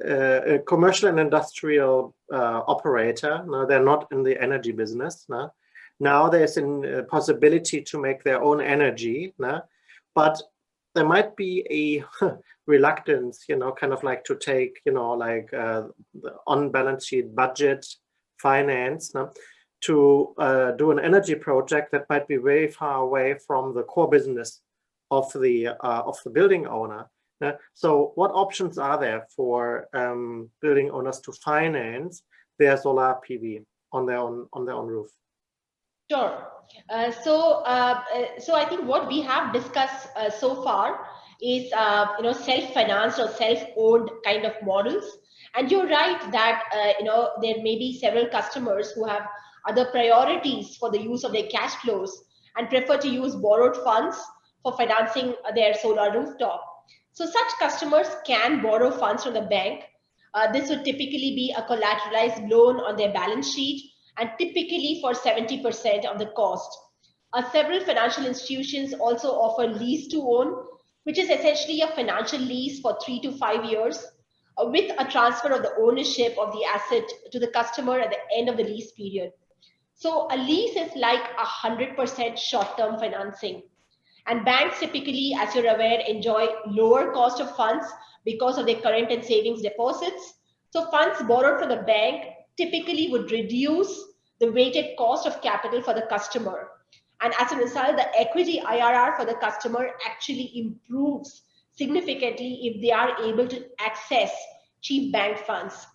[SPEAKER 1] a commercial and industrial operator. Now they're not in the energy business. No? Now there's a possibility to make their own energy, no? But there might be a reluctance, kind of like to take, like the on-balance sheet budget finance, no? To do an energy project that might be very far away from the core business of the building owner. So what options are there for building owners to finance their solar PV on their own roof?
[SPEAKER 3] Sure. So I think what we have discussed so far is self-financed or self-owned kind of models. And you're right that there may be several customers who have other priorities for the use of their cash flows and prefer to use borrowed funds for financing their solar rooftop. So such customers can borrow funds from the bank. This would typically be a collateralized loan on their balance sheet, and typically for 70% of the cost. Several financial institutions also offer lease to own, which is essentially a financial lease for 3 to 5 years with a transfer of the ownership of the asset to the customer at the end of the lease period. So a lease is like 100% short-term financing. And banks typically, as you're aware, enjoy lower cost of funds because of their current and savings deposits. So funds borrowed from the bank typically would reduce the weighted cost of capital for the customer. And as a result, the equity IRR for the customer actually improves significantly if they are able to access cheap bank funds.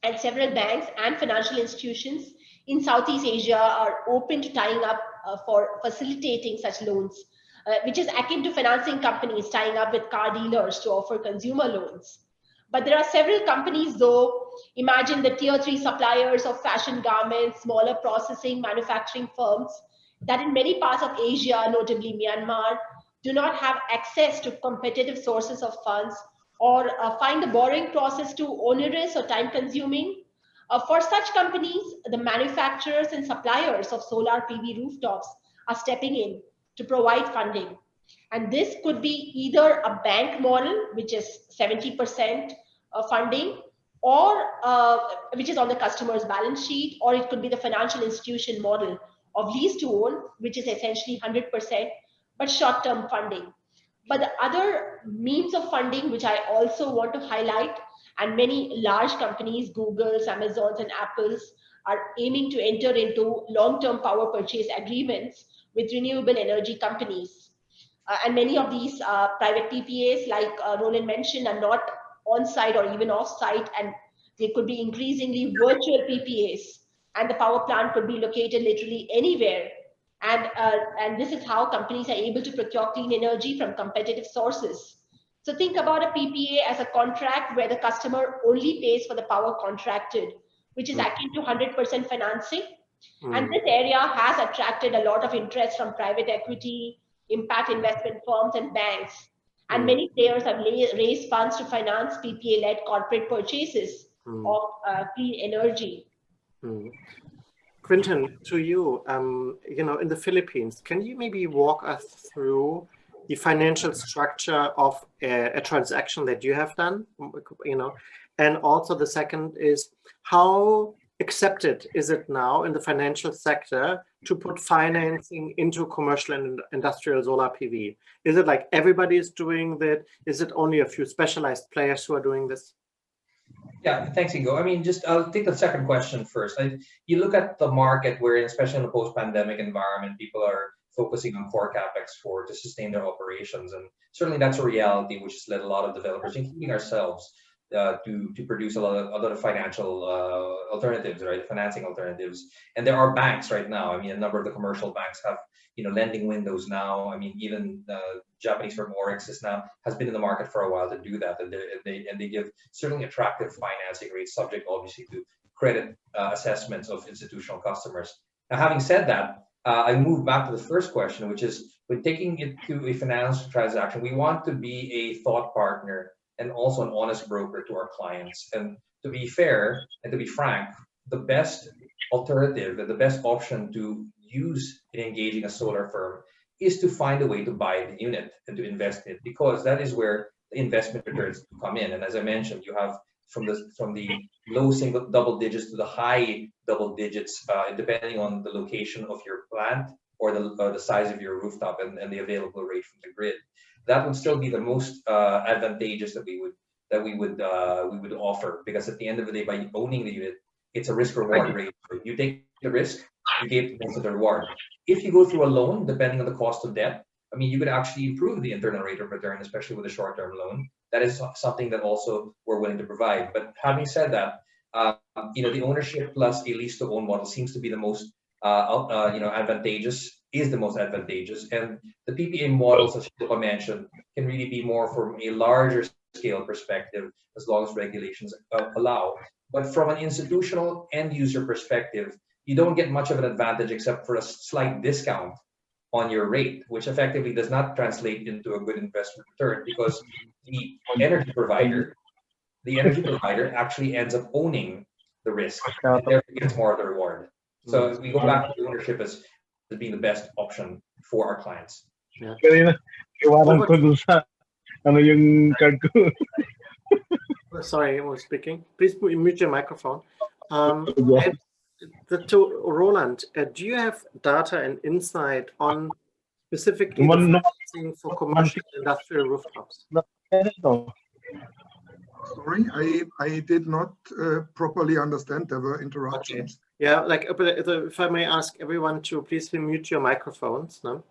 [SPEAKER 3] And several banks and financial institutions in Southeast Asia are open to tying up for facilitating such loans, which is akin to financing companies tying up with car dealers to offer consumer loans. But there are several companies, though, imagine the tier 3 suppliers of fashion garments, smaller processing, manufacturing firms, that in many parts of Asia, notably Myanmar, do not have access to competitive sources of funds or find the borrowing process too onerous or time-consuming. For such companies, the manufacturers and suppliers of solar PV rooftops are stepping in to provide funding. And this could be either a bank model, which is 70% funding, or which is on the customer's balance sheet, or it could be the financial institution model of lease to own, which is essentially 100%, but short-term funding. But the other means of funding, which I also want to highlight, and many large companies, Googles, Amazons, and Apples, are aiming to enter into long-term power purchase agreements with renewable energy companies. And many of these private PPAs, like Roland mentioned, are not on-site or even off-site, and they could be increasingly virtual PPAs, and the power plant could be located literally anywhere. And this is how companies are able to procure clean energy from competitive sources. So think about a PPA as a contract where the customer only pays for the power contracted, which is akin to 100% financing. And this area has attracted a lot of interest from private equity, impact investment firms, and banks. And many players have raised funds to finance PPA-led corporate purchases of clean energy.
[SPEAKER 1] Quintin, to you, in the Philippines, can you maybe walk us through the financial structure of a transaction that you have done, and also the second is, how accepted is it now in the financial sector to put financing into commercial and industrial solar PV? Is it like everybody is doing that? Is it only a few specialized players who are doing this?
[SPEAKER 4] Yeah, thanks, Ingo. I mean, I'll take the second question first. You look at the market where, especially in the post-pandemic environment, people are focusing on core capex to sustain their operations. And certainly that's a reality which has led a lot of developers, including ourselves, to produce a lot of financial alternatives, right? Financing alternatives. And there are banks right now. I mean, a number of the commercial banks have, lending windows now. I mean, even the Japanese firm Oryx has been in the market for a while to do that. And they give certainly attractive financing rates, subject obviously to credit assessments of institutional customers. Now, having said that, I move back to the first question, which is, when taking it to a financial transaction, we want to be a thought partner and also an honest broker to our clients. And to be fair and to be frank, the best alternative and the best option to use in engaging a solar firm is to find a way to buy the unit and to invest in it, because that is where the investment returns come in. And as I mentioned, you have from the low double digits to the high double digits, depending on the location of your plant or the size of your rooftop and the available rate from the grid. That would still be the most advantageous that we would offer, because at the end of the day, by owning the unit, it's a risk-reward rate. You take the risk, you get most of the reward. If you go through a loan, depending on the cost of debt, I mean, you could actually improve the internal rate of return, especially with a short-term loan. That is something that also we're willing to provide. But having said that, the ownership plus a lease to own model seems to be the most advantageous, is the most advantageous. And the PPA models, as Shilpa mentioned, can really be more from a larger scale perspective, as long as regulations allow. But from an institutional end user perspective, you don't get much of an advantage except for a slight discount on your rate, which effectively does not translate into a good investment return, because the energy provider actually ends up owning the risk and therefore gets more of the reward. So we go back to ownership as being the best option for our clients.
[SPEAKER 1] Yeah. Sorry, I was speaking. Please mute your microphone. To Roland, do you have data and insight on specifically the financing for commercial and industrial rooftops?
[SPEAKER 2] Sorry, I did not properly understand. There were interruptions.
[SPEAKER 1] Okay. Yeah, like if I may ask everyone to please mute your microphones. No?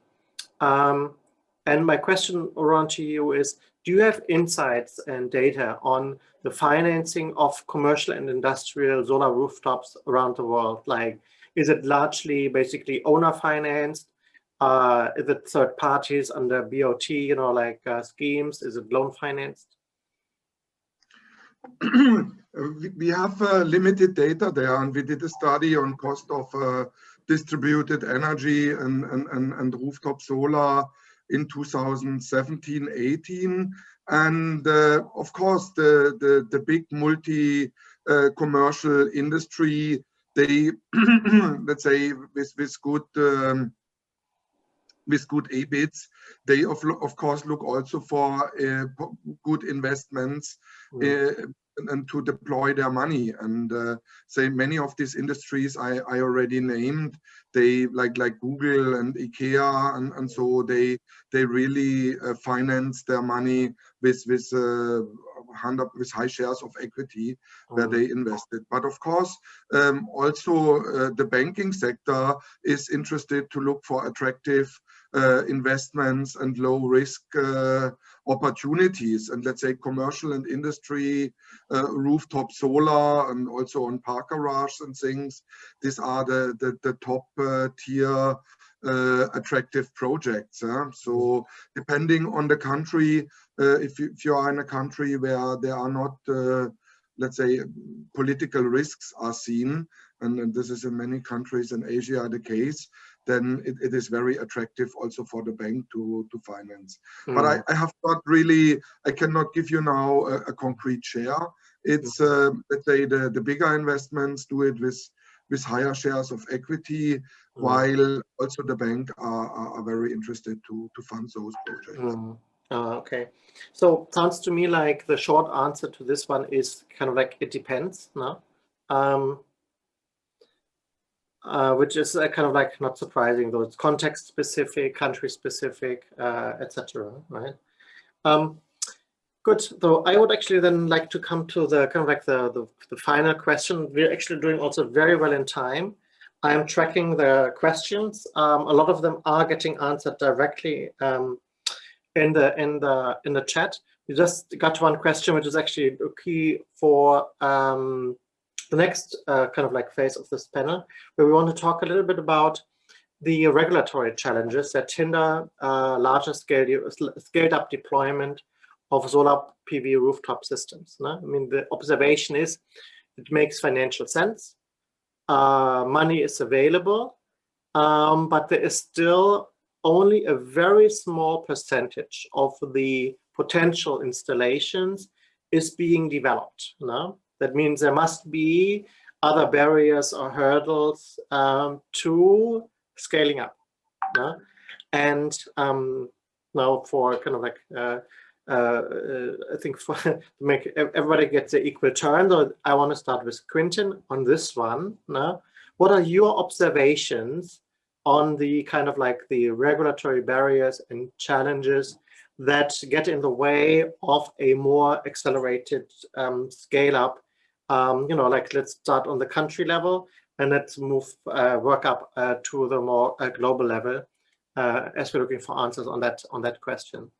[SPEAKER 1] And my question, Roland, to you is, do you have insights and data on the financing of commercial and industrial solar rooftops around the world? Like, is it largely basically owner financed? Is it third parties under BOT, schemes? Is it loan financed?
[SPEAKER 2] We have limited data there, and we did a study on cost of distributed energy and rooftop solar in 2017-18, and of course the big multi commercial industry, they let's say with good EBITs, they of course look also for good investments and to deploy their money. And say many of these industries I already named, they like Google and IKEA and so they really finance their money with high shares of equity where they invested. But of course, also the banking sector is interested to look for attractive investments and low risk opportunities. And let's say commercial and industry, rooftop solar, and also on park garage and things, these are the top tier attractive projects. So depending on the country, if you are in a country where there are not let's say political risks are seen, and this is in many countries in Asia the case, then it is very attractive also for the bank to finance. But I have not really, I cannot give you now a concrete share. It's let's say the bigger investments do it with higher shares of equity, while also the bank are very interested to fund those projects.
[SPEAKER 1] Okay, so sounds to me like the short answer to this one is kind of like it depends, no? Which is kind of like not surprising, though it's context specific, country specific, etc. Right? Good. So I would actually then like to come to the kind of like the final question. We're actually doing also very well in time. I'm tracking the questions. A lot of them are getting answered directly in the chat. We just got one question, which is actually key for the next kind of like phase of this panel, where we want to talk a little bit about the regulatory challenges that hinder larger scaled up deployment of solar PV rooftop systems. No? I mean, the observation is it makes financial sense. Money is available, but there is still only a very small percentage of the potential installations is being developed. No? That means there must be other barriers or hurdles to scaling up. No? And now for kind of like I think to make everybody get the equal turn. So I want to start with Quintin on this one. No? What are your observations on the kind of like the regulatory barriers and challenges that get in the way of a more accelerated scale up? Like let's start on the country level and let's work up to the more global level as we're looking for answers on that question.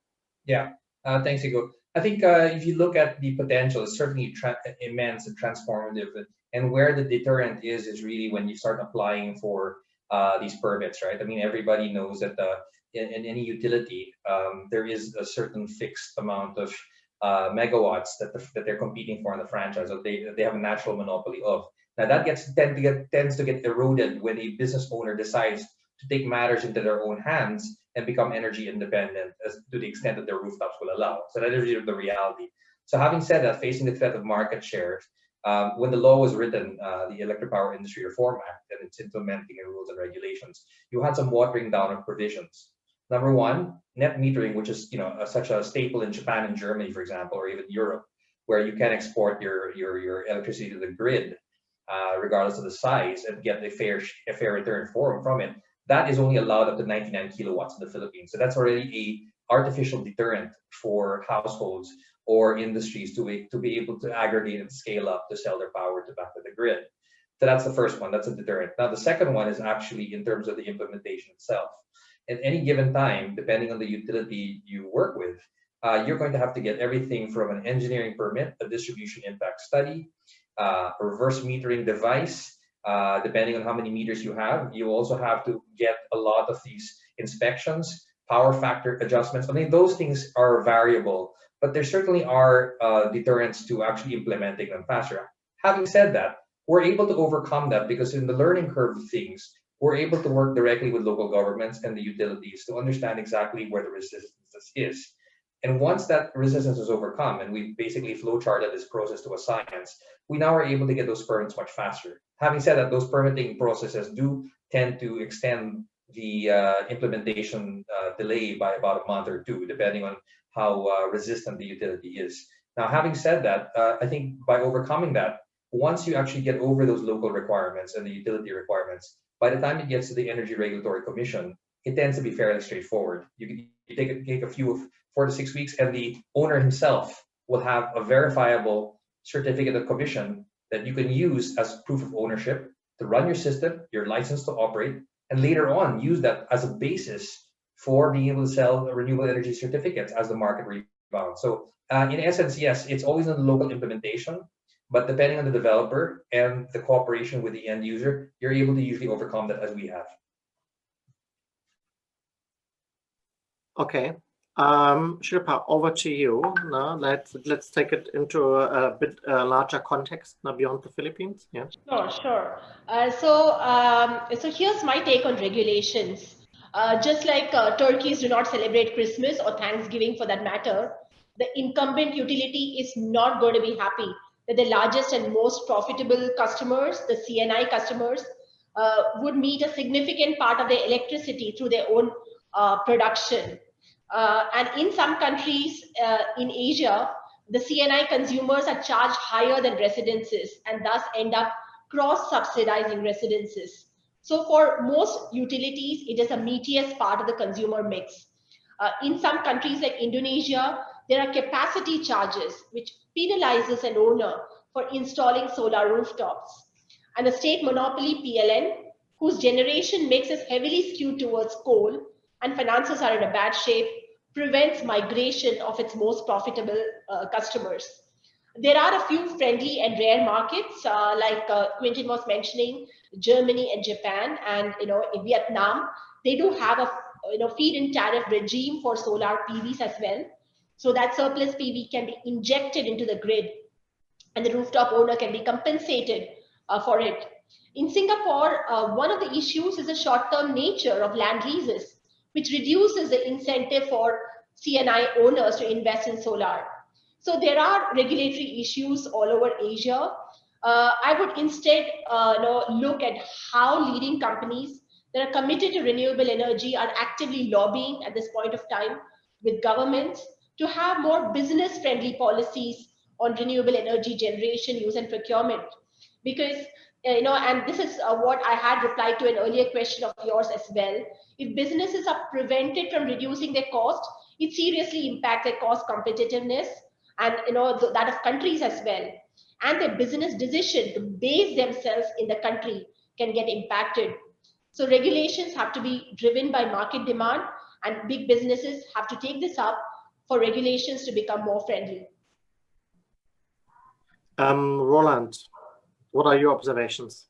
[SPEAKER 4] Yeah, thanks, Ingo. I think if you look at the potential, it's certainly immense and transformative. And where the deterrent is really when you start applying for these permits, right? I mean, everybody knows that in any utility, there is a certain fixed amount of megawatts that they're competing for in the franchise, or they have a natural monopoly of. Now that tends to get eroded when a business owner decides to take matters into their own hands and become energy independent to the extent that their rooftops will allow. So that is the reality. So having said that, facing the threat of market share, when the law was written, the Electric Power Industry Reform Act, and it's implementing rules and regulations, you had some watering down of provisions. Number one, net metering, which is such a staple in Japan and Germany, for example, or even Europe, where you can export your electricity to the grid, regardless of the size, and get a fair return from it. That is only allowed up to 99 kilowatts in the Philippines. So that's already a artificial deterrent for households or industries to be able to aggregate and scale up to sell their power back to the grid. So that's the first one. That's a deterrent. Now the second one is actually in terms of the implementation itself. At any given time, depending on the utility you work with, you're going to have to get everything from an engineering permit, a distribution impact study, a reverse metering device. Depending on how many meters you have, you also have to get a lot of these inspections, power factor adjustments. I mean, those things are variable, but there certainly are deterrents to actually implementing them faster. Having said that, we're able to overcome that because in the learning curve of things, we're able to work directly with local governments and the utilities to understand exactly where the resistance is. And once that resistance is overcome, and we basically flowcharted this process to a science, we now are able to get those permits much faster. Having said that, those permitting processes do tend to extend the implementation delay by about a month or two, depending on how resistant the utility is. Now, having said that, I think by overcoming that, once you actually get over those local requirements and the utility requirements, by the time it gets to the Energy Regulatory Commission, it tends to be fairly straightforward. You take a few of 4 to 6 weeks, and the owner himself will have a verifiable certificate of commission that you can use as proof of ownership to run your system, your license to operate, and later on use that as a basis for being able to sell renewable energy certificates as the market rebounds. So in essence, yes, it's always in the local implementation, but depending on the developer and the cooperation with the end user, you're able to usually overcome that as we have.
[SPEAKER 1] Okay. Shilpa, over to you. Now let's take it into a bit larger context now beyond the Philippines. Yeah.
[SPEAKER 3] Sure. So here's my take on regulations. Just like Turkeys do not celebrate Christmas or Thanksgiving for that matter, the incumbent utility is not going to be happy that the largest and most profitable customers, the CNI customers, would meet a significant part of their electricity through their own production. And in some countries in Asia, the CNI consumers are charged higher than residences and thus end up cross-subsidizing residences. So for most utilities, it is a meatiest part of the consumer mix. In some countries like Indonesia, there are capacity charges which penalizes an owner for installing solar rooftops. And the state monopoly PLN, whose generation mix is heavily skewed towards coal and finances are in a bad shape, prevents migration of its most profitable customers. There are a few friendly and rare markets, like Quintin was mentioning, Germany and Japan, and in Vietnam, they do have a feed-in tariff regime for solar PVs as well, so that surplus PV can be injected into the grid, and the rooftop owner can be compensated for it. In Singapore, one of the issues is the short-term nature of land leases, which reduces the incentive for CNI owners to invest in solar. So there are regulatory issues all over Asia. I would instead look at how leading companies that are committed to renewable energy are actively lobbying at this point of time with governments to have more business-friendly policies on renewable energy generation, use, and procurement. Because, and this is what I had replied to an earlier question of yours as well. If businesses are prevented from reducing their cost, it seriously impacts their cost competitiveness and that of countries as well. And their business decision to base themselves in the country can get impacted. So regulations have to be driven by market demand, and big businesses have to take this up for regulations to become more friendly.
[SPEAKER 1] Roland, what are your observations?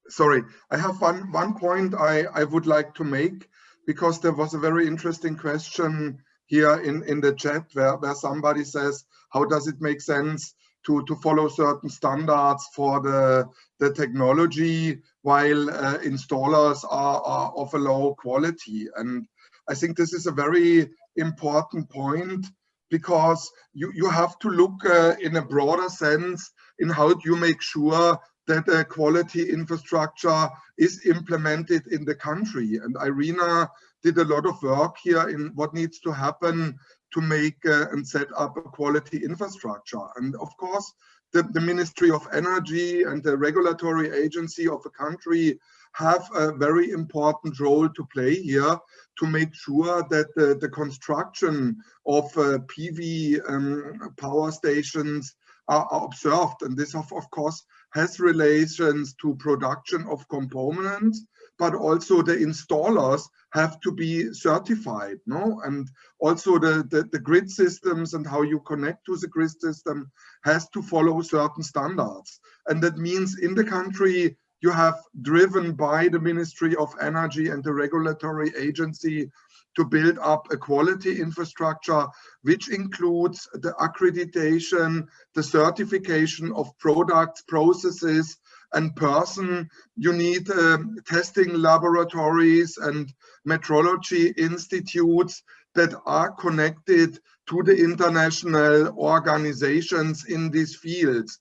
[SPEAKER 2] Sorry, I have one point I would like to make, because there was a very interesting question here in the chat where somebody says, how does it make sense to follow certain standards for the technology while installers are of a low quality? And I think this is a very important point, because you have to look in a broader sense in how do you make sure that a quality infrastructure is implemented in the country. And IRENA did a lot of work here in what needs to happen to make and set up a quality infrastructure. And of course, the Ministry of Energy and the regulatory agency of a country have a very important role to play here to make sure that the construction of PV power stations are observed. And this, of course, has relations to production of components, but also the installers have to be certified, no? And also the grid systems and how you connect to the grid system has to follow certain standards. And that means in the country, you have driven by the Ministry of Energy and the regulatory agency to build up a quality infrastructure, which includes the accreditation, the certification of products, processes, and person. You need testing laboratories and metrology institutes that are connected to the international organizations in these fields.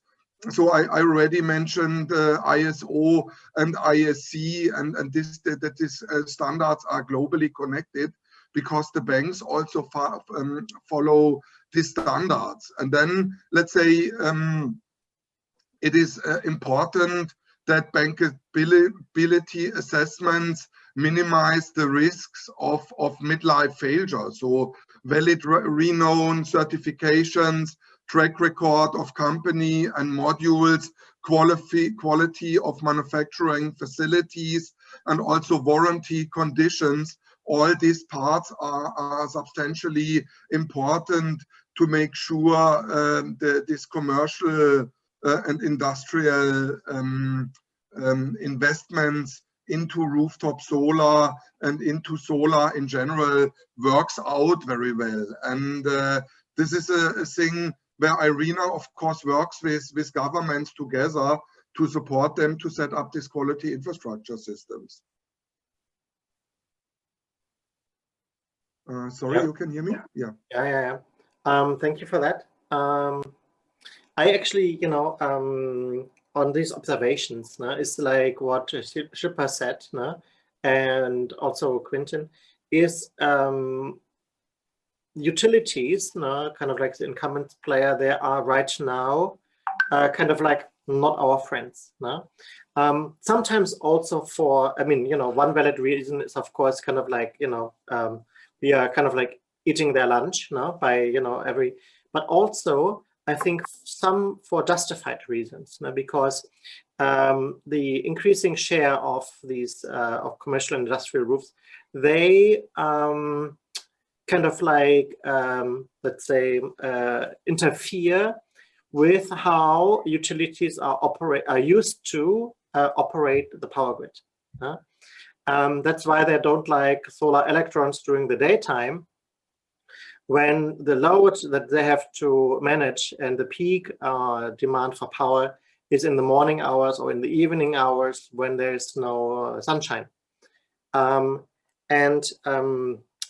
[SPEAKER 2] So I already mentioned ISO and ISC, and that these standards are globally connected, because the banks also follow these standards. And then let's say it is important that bankability assessments minimize the risks of midlife failure. So valid renown certifications, track record of company and modules, quality of manufacturing facilities, and also warranty conditions. All these parts are substantially important to make sure this commercial and industrial investments into rooftop solar and into solar in general works out very well. And this is a thing where IRENA, of course, works with governments together to support them to set up these quality infrastructure systems. Sorry, yeah. You can hear me? Yeah.
[SPEAKER 1] Yeah. Thank you for that. I actually, on these observations, is like what Shilpa said, and also Quintin, is utilities, kind of like the incumbent player, they are right now kind of like not our friends. Sometimes also for, one valid reason is, of course, kind of like, we are kind of like eating their lunch by, but also I think some for justified reasons, because the increasing share of these of commercial and industrial roofs, they kind of like, let's say, interfere with how utilities are used to operate the power grid. That's why they don't like solar electrons during the daytime, when the load that they have to manage and the peak demand for power is in the morning hours or in the evening hours when there's no sunshine.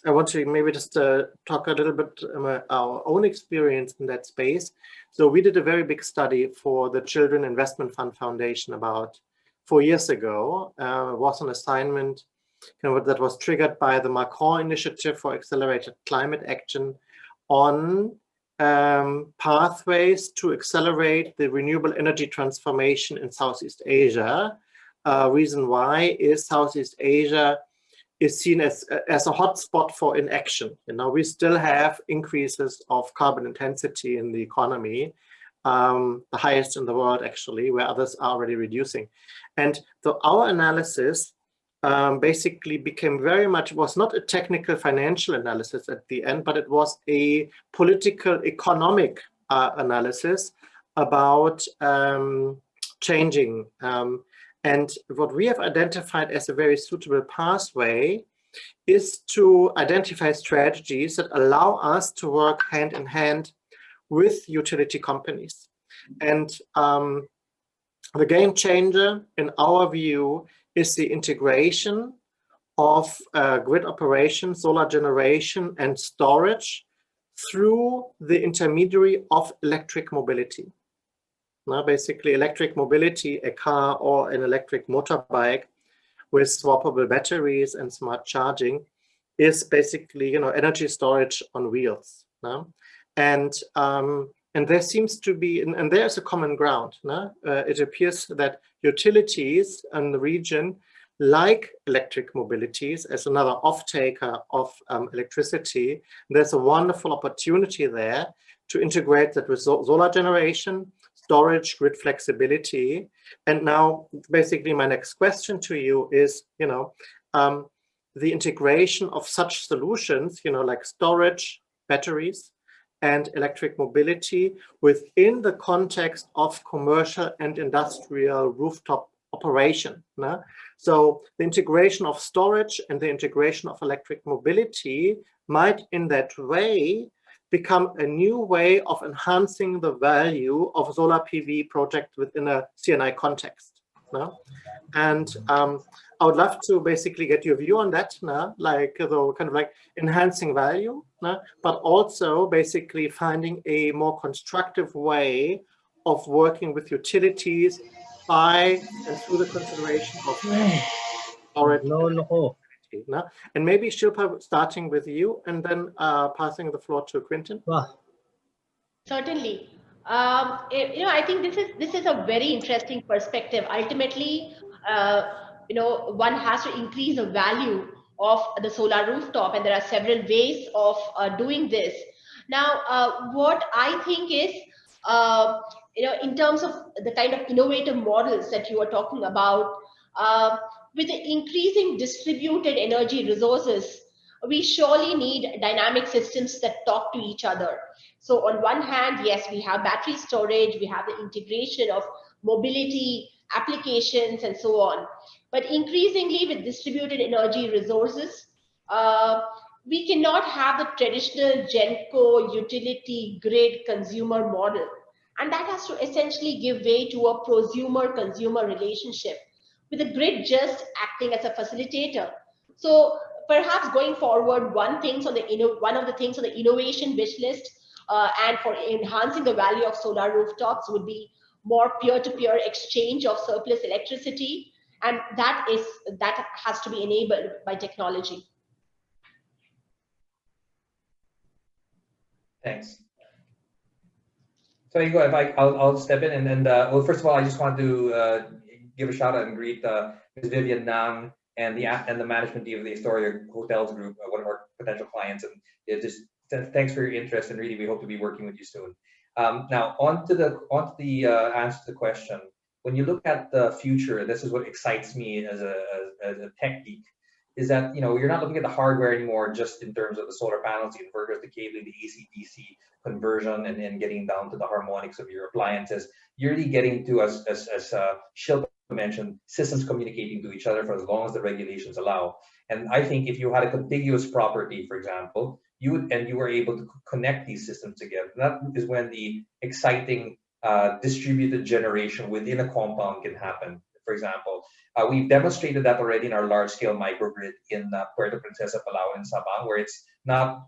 [SPEAKER 1] I want to maybe just talk a little bit about our own experience in that space. So we did a very big study for the Children Investment Fund Foundation about 4 years ago, was an assignment that was triggered by the Macron Initiative for Accelerated Climate Action on pathways to accelerate the renewable energy transformation in Southeast Asia. Reason why is Southeast Asia is seen as a hotspot for inaction. We still have increases of carbon intensity in the economy, the highest in the world actually, where others are already reducing. And so our analysis basically became very much, was not a technical financial analysis at the end, but it was a political economic analysis about changing. And what we have identified as a very suitable pathway is to identify strategies that allow us to work hand in hand with utility companies. And the game changer, in our view, is the integration of grid operation, solar generation, and storage through the intermediary of electric mobility. Now, basically, electric mobility, a car or an electric motorbike with swappable batteries and smart charging, is basically, energy storage on wheels. And there seems to be, and there's a common ground. It appears that utilities in the region like electric mobilities as another off-taker of electricity. There's a wonderful opportunity there to integrate that with solar generation, storage, grid flexibility. And now, basically, my next question to you is, the integration of such solutions, like storage, batteries, and electric mobility within the context of commercial and industrial rooftop operation. So the integration of storage and the integration of electric mobility might in that way become a new way of enhancing the value of a solar PV project within a CNI context. And I would love to basically get your view on that, like enhancing value, but also basically finding a more constructive way of working with utilities by and through the consideration of storage. And maybe Shilpa, starting with you, and then passing the floor to Quintin.
[SPEAKER 3] Certainly. I think this is a very interesting perspective. Ultimately, one has to increase the value of the solar rooftop, and there are several ways of doing this. Now, what I think is, in terms of the kind of innovative models that you are talking about, with the increasing distributed energy resources, we surely need dynamic systems that talk to each other. So on one hand, yes, we have battery storage, we have the integration of mobility applications and so on. But increasingly with distributed energy resources, we cannot have the traditional GenCo utility grid consumer model. And that has to essentially give way to a prosumer-consumer relationship, with the grid just acting as a facilitator. So perhaps going forward, one of the things on the innovation wish list and for enhancing the value of solar rooftops would be more peer-to-peer exchange of surplus electricity, and that has to be enabled by technology.
[SPEAKER 4] Thanks. So Ingo, I'll step in, and well, first of all, I just want to give a shout out and greet Ms. Vivian Nang and the management team of the Astoria Hotels Group, one of our potential clients, and just thanks for your interest, and really we hope to be working with you soon. Now on to the answer to the question. When you look at the future, this is what excites me as a tech geek, is that you're not looking at the hardware anymore just in terms of the solar panels, the inverters, the cabling, the AC/DC conversion, and then getting down to the harmonics of your appliances. You're really getting to, as Shilpa mentioned, systems communicating to each other for as long as the regulations allow. And I think if you had a contiguous property, for example, you were able to connect these systems together, that is when the exciting distributed generation within a compound can happen. For example, we've demonstrated that already in our large-scale microgrid in Puerto Princesa, Palau, and Sabang, where it's not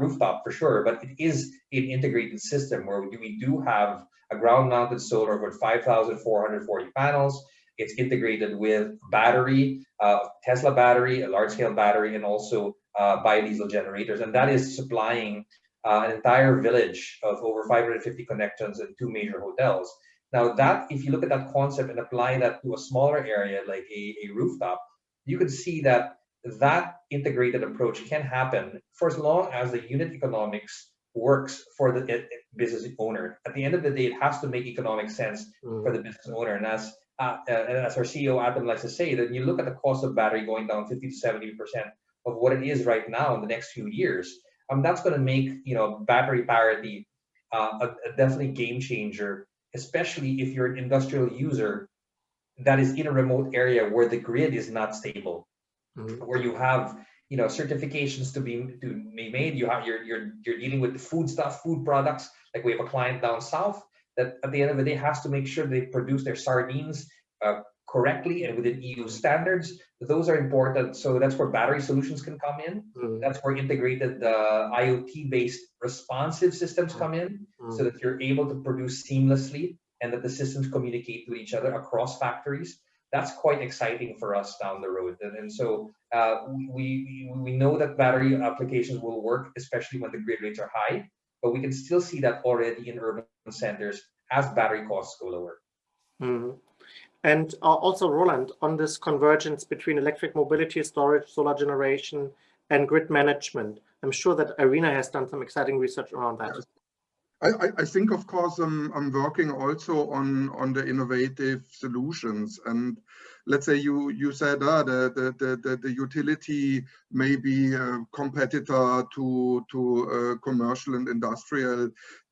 [SPEAKER 4] rooftop for sure, but it is an integrated system where we do have a ground-mounted solar with 5,440 panels, It's integrated with battery, Tesla battery, a large-scale battery, and also biodiesel generators. And that is supplying an entire village of over 550 connections and 2 major hotels. Now that, if you look at that concept and apply that to a smaller area like a rooftop, you can see that that integrated approach can happen for as long as the unit economics works for the business owner. At the end of the day, it has to make economic sense for the business owner. And as our CEO Adam likes to say, that you look at the cost of battery going down 50 to 70% of what it is right now in the next few years, that's going to make battery parity a definitely game changer, especially if you're an industrial user that is in a remote area where the grid is not stable, where you have certifications to be made. You're dealing with the food products. Like we have a client down south that at the end of the day has to make sure they produce their sardines correctly and within EU standards. Those are important. So that's where battery solutions can come in. That's where integrated IoT-based responsive systems come in, so that you're able to produce seamlessly and that the systems communicate with each other across factories. That's quite exciting for us down the road. And so we know that battery applications will work, especially when the grid rates are high, but we can still see that already in urban centers as battery costs go lower.
[SPEAKER 1] And also, Roland, on this convergence between electric mobility, storage, solar generation, and grid management, I'm sure that IRENA has done some exciting research around that.
[SPEAKER 2] I think, of course, I'm working also on the innovative solutions. And let's say you said the utility may be a competitor to commercial and industrial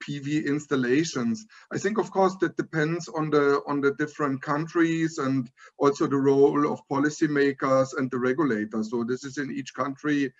[SPEAKER 2] PV installations. I think, of course, that depends on the different countries and also the role of policymakers and the regulators. So this is in each country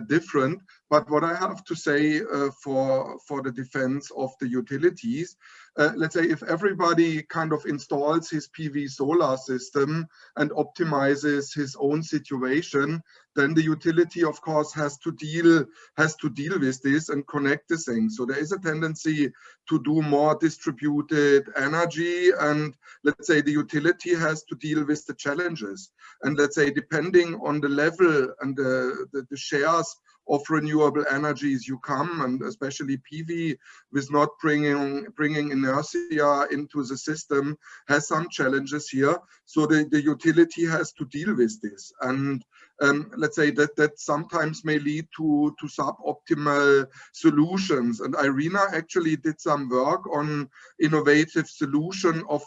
[SPEAKER 2] different. But what I have to say for the defense of the utilities, let's say if everybody kind of installs his PV solar system and optimizes his own situation, then the utility, of course, has to deal with this and connect the things. So there is a tendency to do more distributed energy, and let's say the utility has to deal with the challenges. And let's say depending on the level and the shares of renewable energies you come, and especially PV, with not bringing inertia into the system, has some challenges here. So the utility has to deal with this, and let's say that sometimes may lead to suboptimal solutions. And IRENA actually did some work on innovative solution of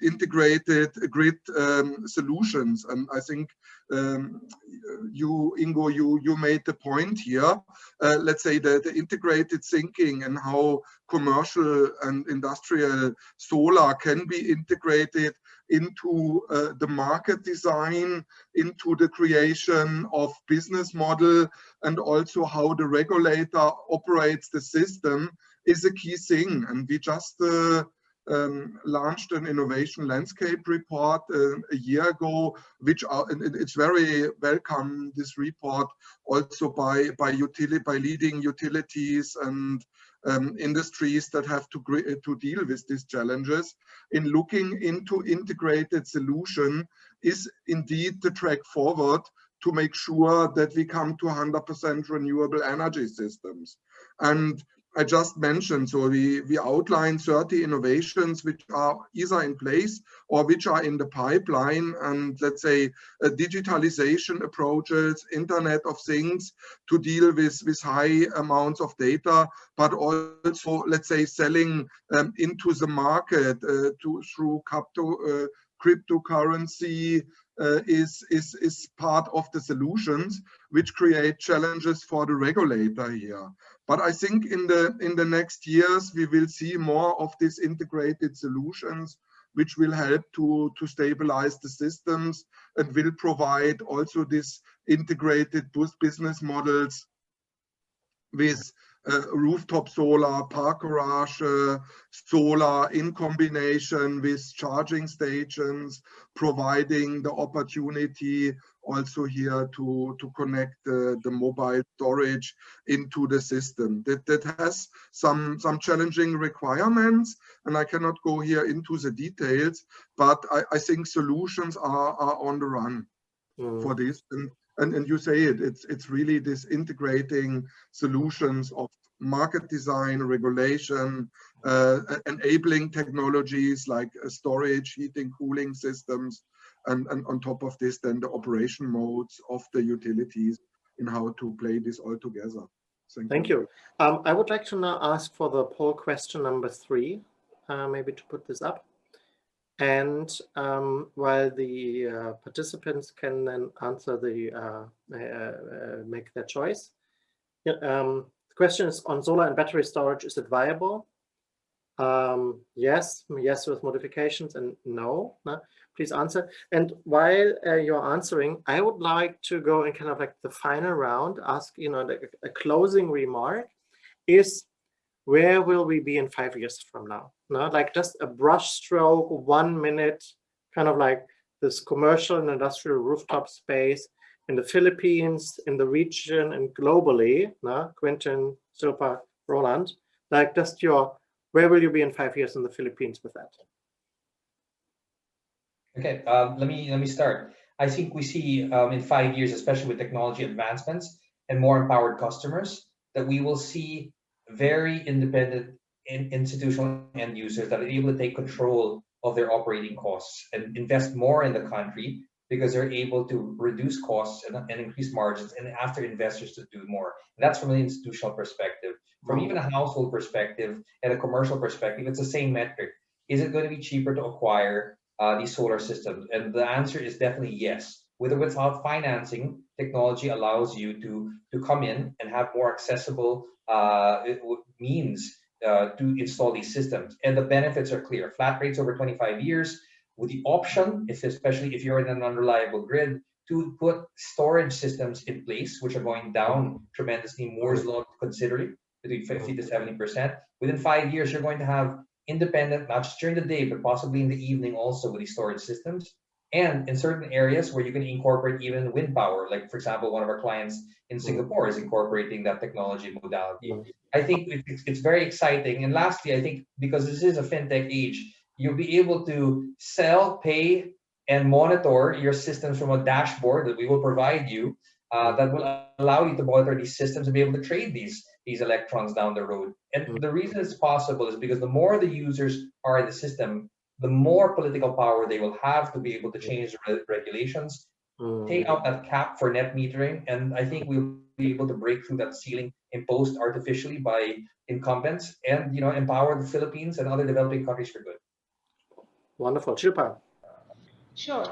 [SPEAKER 2] integrated grid solutions. And I think Ingo, you made the point here. Let's say the integrated thinking and how commercial and industrial solar can be integrated into the market design, into the creation of business model, and also how the regulator operates the system is a key thing. And we just launched an innovation landscape report a year ago, which it's very welcome, this report, also by leading utilities and industries that have to deal with these challenges. In looking into integrated solution is indeed the track forward to make sure that we come to 100% renewable energy systems. And I just mentioned, so we outlined 30 innovations which are either in place or which are in the pipeline, and let's say digitalization approaches, Internet of Things to deal with high amounts of data, but also, let's say, selling into the market through cryptocurrency is part of the solutions which create challenges for the regulator here. But I think in the next years we will see more of these integrated solutions which will help to stabilize the systems and will provide also this integrated business models with rooftop solar, park garage solar in combination with charging stations, providing the opportunity also here to connect the mobile storage into the system. That has some challenging requirements, and I cannot go here into the details, but I think solutions are on the run for this. And you say it's really this integrating solutions of market design, regulation, enabling technologies like storage, heating, cooling systems, and on top of this, then the operation modes of the utilities in how to play this all together.
[SPEAKER 1] Thank you. I would like to now ask for the poll question number 3, maybe to put this up. And while the participants can then answer make their choice. The question is on solar and battery storage, is it viable? Yes with modifications, and no. Please answer. And while you're answering, I would like to go in kind of like the final round, ask, a closing remark is, where will we be in 5 years from now? Like just a brush stroke, 1 minute, kind of like this commercial and industrial rooftop space in the Philippines, in the region, and globally. Quintin, Shilpa, Roland, like just where will you be in 5 years in the Philippines with that?
[SPEAKER 4] Okay, let me start. I think we see in 5 years, especially with technology advancements and more empowered customers, that we will see very independent institutional end users that are able to take control of their operating costs and invest more in the country, because they're able to reduce costs and increase margins, and after investors to do more. And that's from an institutional perspective. From even a household perspective and a commercial perspective, it's the same metric. Is it going to be cheaper to acquire these solar systems? And the answer is definitely yes. With or without financing, technology allows you to come in and have more accessible means to install these systems. And the benefits are clear. Flat rates over 25 years, with the option, especially if you're in an unreliable grid, to put storage systems in place, which are going down tremendously, Moore's law considering, between 50 to 70%. Within 5 years, you're going to have independent, not just during the day, but possibly in the evening also with these storage systems. And in certain areas where you can incorporate even wind power, like for example, one of our clients in Singapore is incorporating that technology modality. I think it's very exciting. And lastly, I think because this is a fintech age, you'll be able to sell, pay, and monitor your systems from a dashboard that we will provide you that will allow you to monitor these systems and be able to trade these electrons down the road. And the reason it's possible is because the more the users are in the system, the more political power they will have to be able to change the regulations, take out that cap for net metering, and I think we'll be able to break through that ceiling imposed artificially by incumbents, and empower the Philippines and other developing countries for good.
[SPEAKER 1] Wonderful. Shilpa.
[SPEAKER 3] Sure.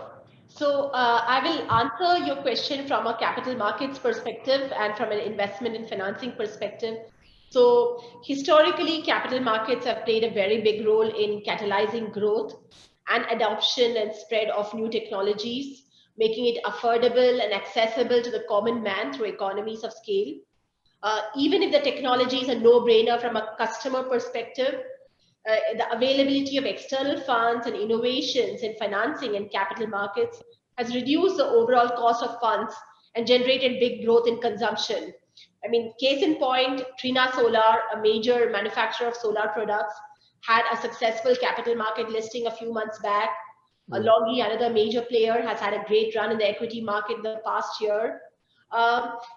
[SPEAKER 3] So I will answer your question from a capital markets perspective and from an investment and financing perspective. So historically, capital markets have played a very big role in catalyzing growth and adoption and spread of new technologies, making it affordable and accessible to the common man through economies of scale. Even if the technology is a no-brainer from a customer perspective, the availability of external funds and innovations in financing and capital markets has reduced the overall cost of funds and generated big growth in consumption. I mean, case in point, Trina Solar, a major manufacturer of solar products, had a successful capital market listing a few months back. Longi, another major player, has had a great run in the equity market in the past year.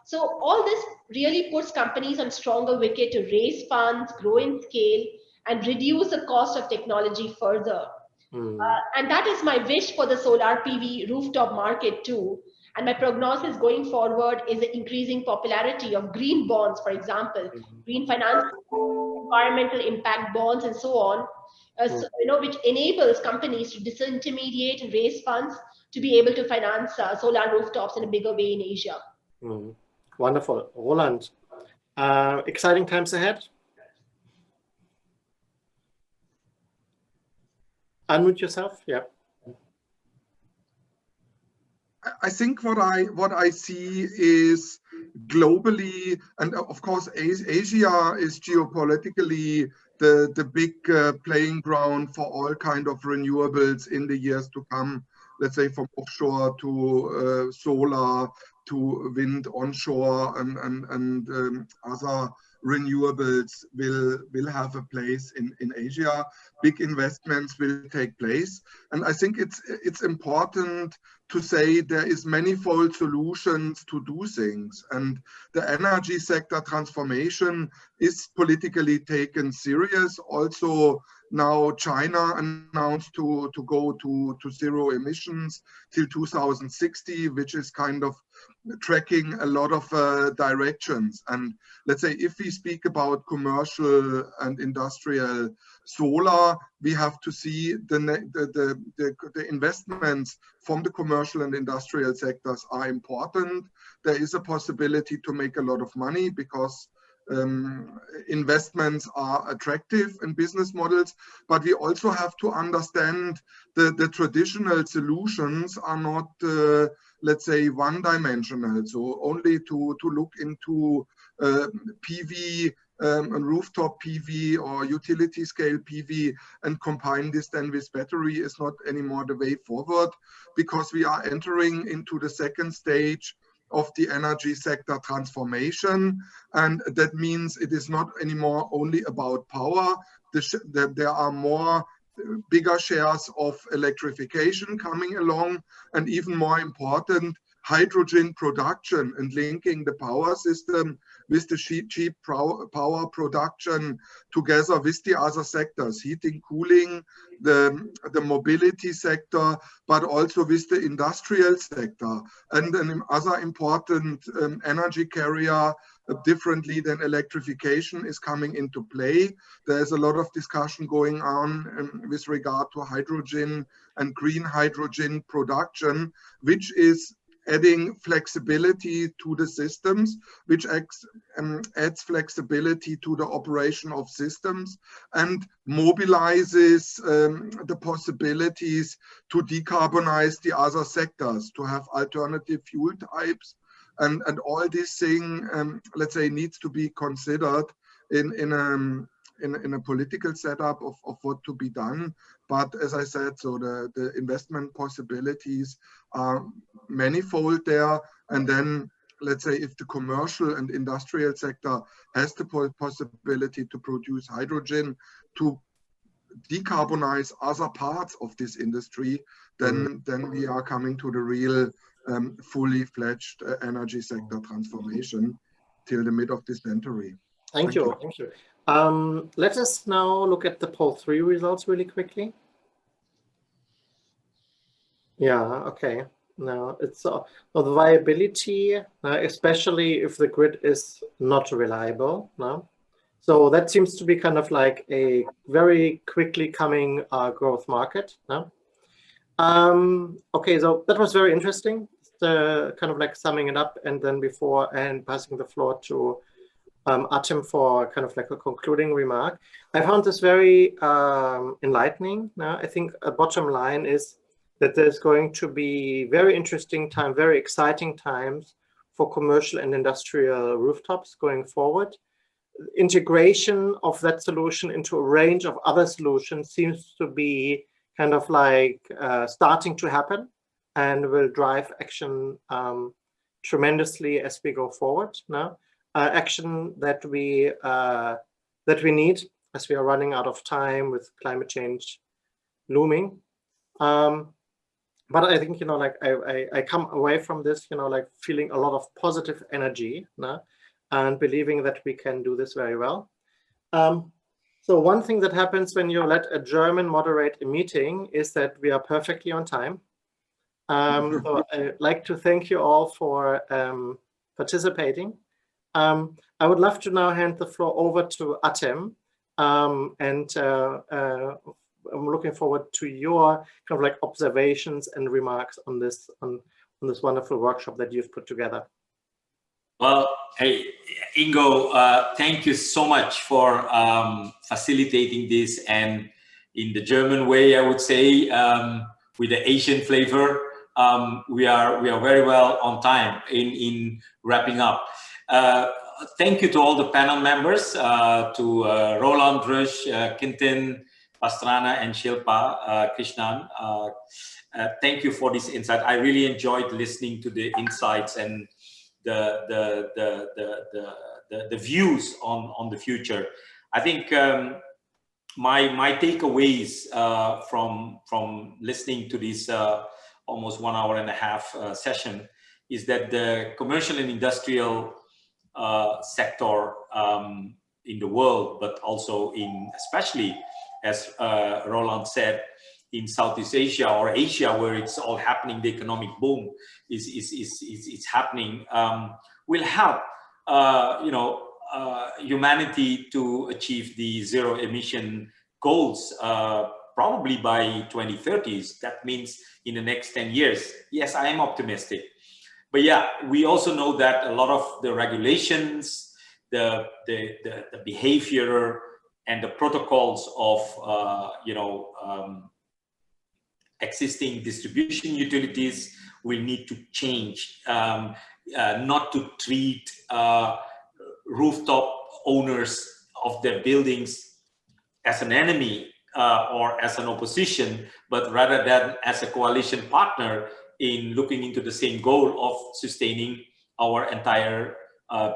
[SPEAKER 3] So all this really puts companies on stronger wicket to raise funds, grow in scale, and reduce the cost of technology further. And that is my wish for the solar PV rooftop market too. And my prognosis going forward is the increasing popularity of green bonds, for example, green finance, environmental impact bonds, and so on, which enables companies to disintermediate and raise funds to be able to finance solar rooftops in a bigger way in Asia.
[SPEAKER 1] Wonderful. Roland, exciting times ahead. Unmute yourself. Yeah.
[SPEAKER 2] I think what I see is globally, and of course Asia is geopolitically the big playing ground for all kind of renewables in the years to come, let's say from offshore to solar to wind onshore and other renewables will have a place in Asia. Big investments will take place, and I think it's important to say there is manifold solutions to do things, and the energy sector transformation is politically taken serious. Also now China announced to go to zero emissions till 2060, which is kind of tracking a lot of directions. And let's say if we speak about commercial and industrial solar, we have to see the investments from the commercial and industrial sectors are important. There is a possibility to make a lot of money because investments are attractive in business models, but we also have to understand the traditional solutions are not, let's say, one-dimensional. So only to look into PV and rooftop PV or utility scale PV and combine this then with battery is not anymore the way forward, because we are entering into the second stage of the energy sector transformation. And that means it is not anymore only about power. There are more bigger shares of electrification coming along, and even more important, hydrogen production and linking the power system with the cheap power production together with the other sectors, heating, cooling, the mobility sector, but also with the industrial sector. And an other important energy carrier, differently than electrification, is coming into play. There's a lot of discussion going on with regard to hydrogen and green hydrogen production, which is adding flexibility to the systems, which adds flexibility to the operation of systems and mobilizes the possibilities to decarbonize the other sectors, to have alternative fuel types. And all this thing, let's say, needs to be considered in a political setup of what to be done. But as I said, so the investment possibilities are manifold there. And then, let's say, if the commercial and industrial sector has the possibility to produce hydrogen to decarbonize other parts of this industry, then we are coming to the real fully fledged energy sector transformation till the mid of this century.
[SPEAKER 1] Thank you. Let us now look at the poll 3 results really quickly. Yeah, okay. Now it's the viability, especially if the grid is not reliable. No? So that seems to be kind of like a very quickly coming growth market. No? Okay, so that was very interesting. Kind of like summing it up, and then before and passing the floor to Artem for kind of like a concluding remark. I found this very enlightening. I think a bottom line is that there's going to be very interesting time, very exciting times for commercial and industrial rooftops going forward. Integration of that solution into a range of other solutions seems to be kind of like starting to happen, and will drive action tremendously as we go forward now. Action that we need as we are running out of time with climate change looming. But I think, you know, like I come away from this, you know, like feeling a lot of positive energy, and believing that we can do this very well. So one thing that happens when you let a German moderate a meeting is that we are perfectly on time. So I'd like to thank you all for participating. I would love to now hand the floor over to Artem, and I'm looking forward to your kind of like observations and remarks on this wonderful workshop that you've put together.
[SPEAKER 5] Well, hey, Ingo, thank you so much for facilitating this, and in the German way, I would say, with the Asian flavor, we are very well on time in wrapping up. Thank you to all the panel members, to Roland, Rösch, Quintin, Pastrana, and Shilpa, Krishnan. thank you for this insight. I really enjoyed listening to the insights and the views on the future. I think my takeaways from listening to this almost 1.5 hour session is that the commercial and industrial sector in the world, but also especially as Roland said, in Southeast Asia or Asia, where it's all happening, the economic boom is happening, will help humanity to achieve the zero emission goals probably by 2030s. That means in the next 10 years. Yes, I am optimistic. But yeah, we also know that a lot of the regulations, the behavior and the protocols of existing distribution utilities will need to change, not to treat rooftop owners of their buildings as an enemy or as an opposition, but rather than as a coalition partner in looking into the same goal of sustaining our entire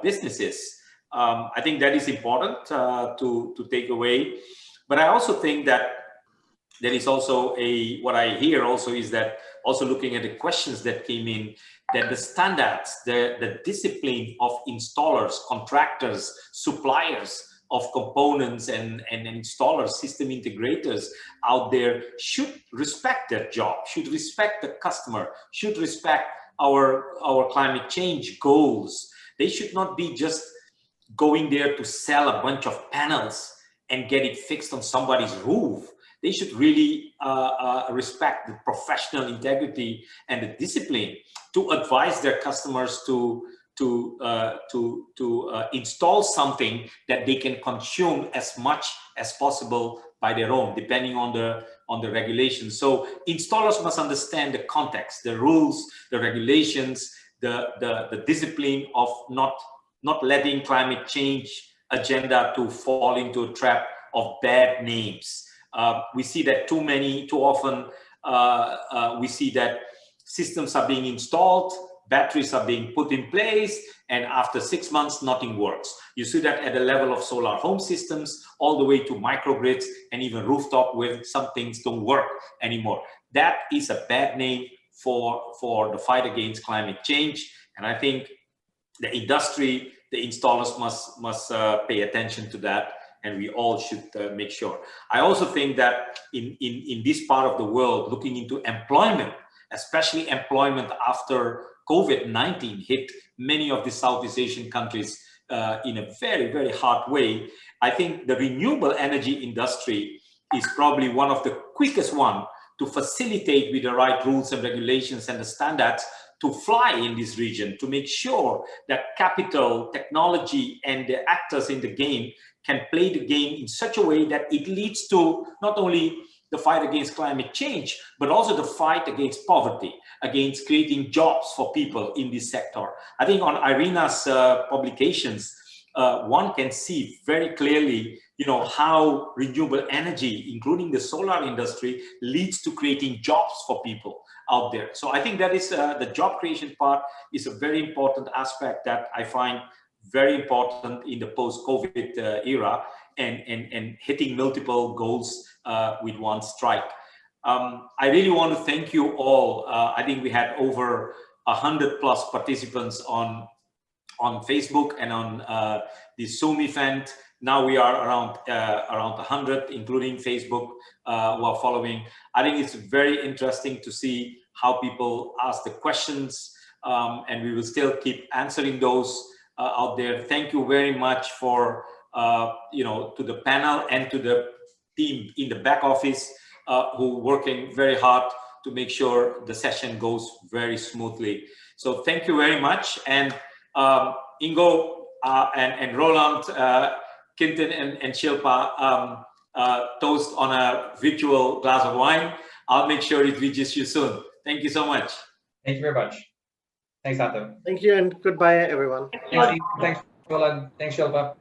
[SPEAKER 5] businesses. I think that is important to take away. But I also think that there is also what I hear also is that also looking at the questions that came in, that the standards, the discipline of installers, contractors, suppliers of components and installers, system integrators out there should respect their job, should respect the customer, should respect our climate change goals. They should not be just going there to sell a bunch of panels and get it fixed on somebody's roof. They should really respect the professional integrity and the discipline to advise their customers to install something that they can consume as much as possible by their own, depending on the regulations. So installers must understand the context, the rules, the regulations, the discipline of not letting climate change agenda to fall into a trap of bad names. We see that too often we see that systems are being installed, batteries are being put in place, and after 6 months, nothing works. You see that at the level of solar home systems, all the way to microgrids and even rooftop, where some things don't work anymore. That is a bad name for the fight against climate change. And I think the industry, the installers must pay attention to that. And we all should make sure. I also think that in this part of the world, looking into employment, especially employment after COVID-19 hit many of the Southeast Asian countries in a very, very hard way, I think the renewable energy industry is probably one of the quickest one to facilitate with the right rules and regulations and the standards to fly in this region, to make sure that capital, technology, and the actors in the game can play the game in such a way that it leads to not only the fight against climate change, but also the fight against poverty, against creating jobs for people in this sector. I think on IRENA's publications, one can see very clearly, how renewable energy, including the solar industry, leads to creating jobs for people out there. So I think that is the job creation part is a very important aspect that I find very important in the post-COVID era and hitting multiple goals with one strike. I really want to thank you all. I think we had over 100+ participants on Facebook and on the Zoom event. Now we are around 100, including Facebook, who are following. I think it's very interesting to see how people ask the questions, and we will still keep answering those out there. Thank you very much for to the panel and to the team in the back office who working very hard to make sure the session goes very smoothly. So thank you very much. And Ingo and Roland, Quintin and Shilpa, toast on a virtual glass of wine. I'll make sure it reaches you soon. Thank you so much.
[SPEAKER 4] Thank you very much. Thanks, Atom.
[SPEAKER 1] Thank you and goodbye, everyone.
[SPEAKER 4] Thanks, Roland. Thanks, Shilpa.